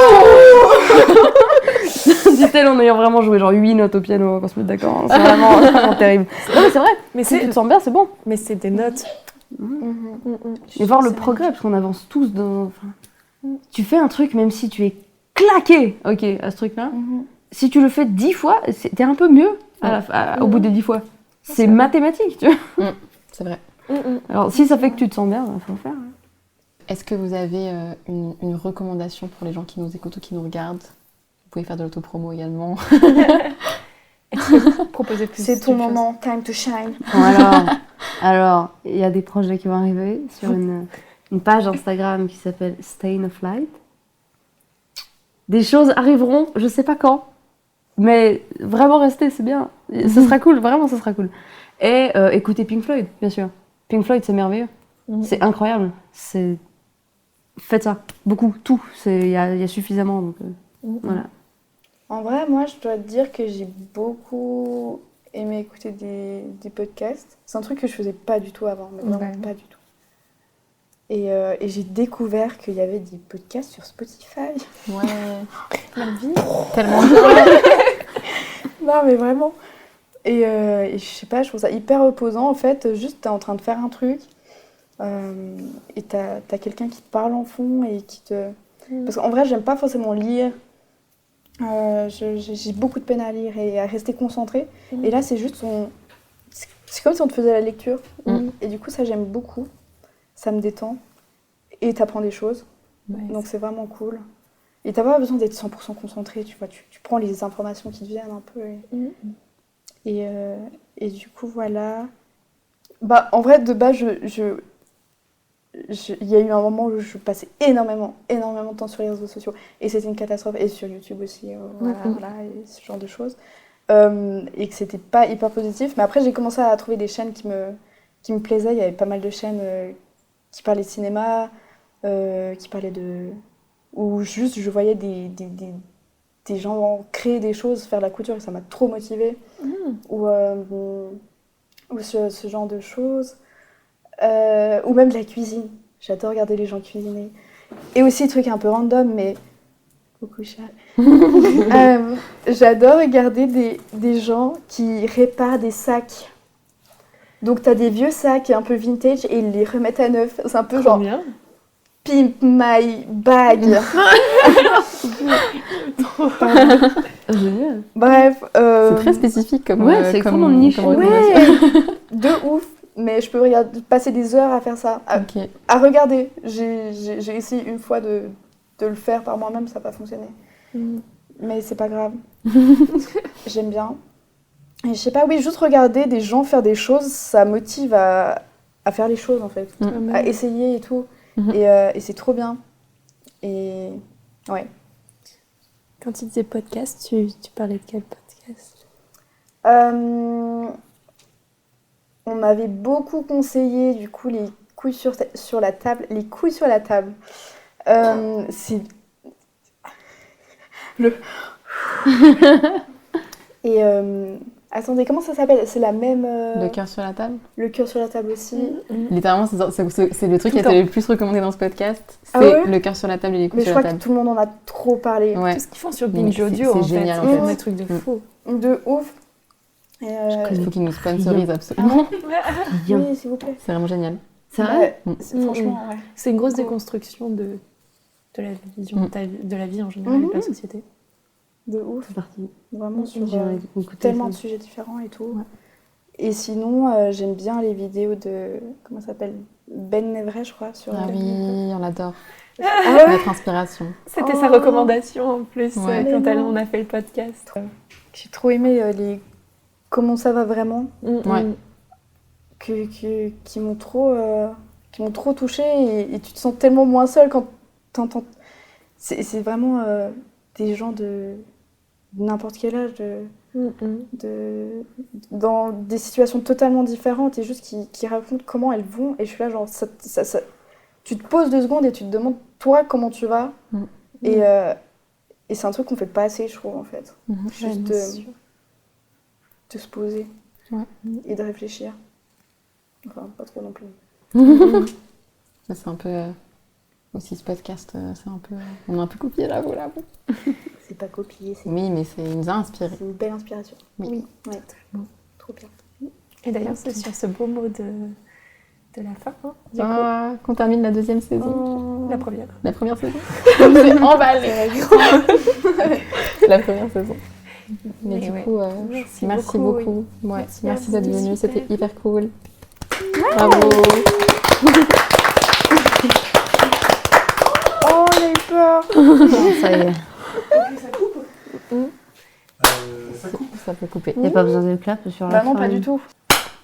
Dit-elle en ayant vraiment joué genre 8 notes au piano, qu'on se mette d'accord. Hein. C'est vraiment terrible. Non mais c'est vrai, Mais si tu te c'est, sens bien, c'est bon. mais c'est des notes. Et voir le progrès, parce qu'on avance tous dans... Enfin, tu fais un truc, même si tu es claqué, ok, à ce truc-là, si tu le fais 10 fois, t'es un peu mieux au bout des 10 fois. C'est mathématique, tu vois. C'est vrai. Alors si ça fait que tu te sens bien, il faut le faire. Hein. Est-ce que vous avez une recommandation pour les gens qui nous écoutent ou qui nous regardent? Vous pouvez faire de l'autopromo également. Proposer plus. C'est ton de choses. moment, time to shine. Alors, il y a des projets qui vont arriver sur une page Instagram qui s'appelle Stain of Light. Des choses arriveront, je sais pas quand, mais vraiment restez, c'est bien. Ce sera cool, vraiment, ce sera cool. Et écoutez Pink Floyd, bien sûr. Pink Floyd, c'est merveilleux. C'est incroyable. Faites ça, beaucoup, tout. Il y a suffisamment, donc voilà. En vrai, moi, je dois te dire que j'ai beaucoup aimé écouter des podcasts. C'est un truc que je faisais pas du tout avant, mais vraiment pas du tout. Et j'ai découvert qu'il y avait des podcasts sur Spotify. Ouais. La vie. Tellement. Non, mais vraiment. Et je sais pas, je trouve ça hyper reposant en fait. Juste, t'es en train de faire un truc et t'as quelqu'un qui te parle en fond et qui te. Parce qu'en vrai, j'aime pas forcément lire. J'ai beaucoup de peine à lire et à rester concentrée. Et là, c'est juste c'est comme si on te faisait la lecture. Et du coup, ça, j'aime beaucoup. Ça me détend. Et t'apprends des choses. Ouais, Donc, c'est vraiment cool. Et t'as pas besoin d'être 100% concentré, tu vois. Tu prends les informations qui te viennent un peu. Et du coup, voilà. Bah, en vrai, de base, il y a eu un moment où je passais énormément de temps sur les réseaux sociaux. Et c'était une catastrophe. Et sur YouTube aussi, voilà, et ce genre de choses. Et que c'était pas hyper positif. Mais après, j'ai commencé à trouver des chaînes qui me plaisaient. Il y avait pas mal de chaînes qui parlaient de cinéma, qui parlaient de... Où juste, je voyais des gens créer des choses, faire de la couture, et ça m'a trop motivée. Ou ce genre de choses. Ou même de la cuisine. J'adore regarder les gens cuisiner. Et aussi, truc un peu random, mais... Coucou chat. J'adore regarder des gens qui réparent des sacs. Donc, t'as des vieux sacs un peu vintage et ils les remettent à neuf. C'est un peu trop genre... bien. Pimp my bag. Génial. Bref. C'est très spécifique comme. Ouais, c'est extrêmement niche. comme Ouais, recommandation. de ouf. Mais je peux passer des heures à faire ça. Ok. À regarder. J'ai essayé une fois de le faire par moi-même, ça n'a pas fonctionné. Mais c'est pas grave. J'aime bien. Et je sais pas, oui, juste regarder des gens faire des choses, ça motive à faire les choses en fait. À essayer et tout. Et c'est trop bien. Et ouais. Quand tu disais podcast, tu parlais de quel podcast? On m'avait beaucoup conseillé du coup les couilles sur la table. Les couilles sur la table. C'est le. Et attendez, comment ça s'appelle? C'est la même. Le cœur sur la table. Le cœur sur la table aussi. Littéralement, c'est le truc qui a été le plus recommandé dans ce podcast. C'est Ah ouais le cœur sur la table et les couilles Mais je sur la crois que table. tout le monde en a trop parlé. Ouais. Tout ce qu'ils font sur Mais Binge c'est- Audio, c'est en génial, fait. en Ils font fait. des trucs de fou. De ouf. Et, Il faut qu'ils nous sponsorisent absolument. Bien. oui, s'il vous plaît. C'est vraiment génial. C'est vrai? Ouais, franchement, ouais. C'est une grosse déconstruction de la vision de la vie en général et de la société. De ouf. C'est parti. Vraiment sur J'irai écouter tellement de ça. sujets différents et tout. Ouais. Et sinon, j'aime bien les vidéos de... Comment ça s'appelle? Ben Nevray, je crois. Sur Ah oui, on l'adore. Ah ouais. Notre inspiration. C'était sa recommandation en plus Ouais. quand Mais non. on a fait le podcast. J'ai trop aimé les... Comment ça va vraiment? Ouais. Qui m'ont trop touchée et tu te sens tellement moins seule quand t'entends. C'est vraiment des gens de n'importe quel âge, dans des situations totalement différentes et juste qui racontent comment elles vont. Et je suis là, genre, tu te poses 2 secondes et tu te demandes, toi, comment tu vas. Et c'est un truc qu'on fait pas assez, je trouve, en fait. Juste de se poser et de réfléchir. Enfin, pas trop non plus. C'est un peu... aussi ce podcast, c'est un peu... On a un peu copié, j'avoue. C'est pas copié, c'est Oui, mais il nous a inspiré. une belle inspiration. Oui. Ouais. Trop bien. Et d'ailleurs, c'est sur ce beau mot de la fin, hein, du coup. Ah, qu'on termine la 2e saison. La première. La première saison. C'est emballé. La première saison. Mais du coup, merci beaucoup. Ouais, merci d'être venu, c'était hyper cool. Bravo. Oh, j'ai eu peur. Ça y est. Ça peut couper. Il n'y a pas besoin de clap sur la Bah non, fin. pas du tout.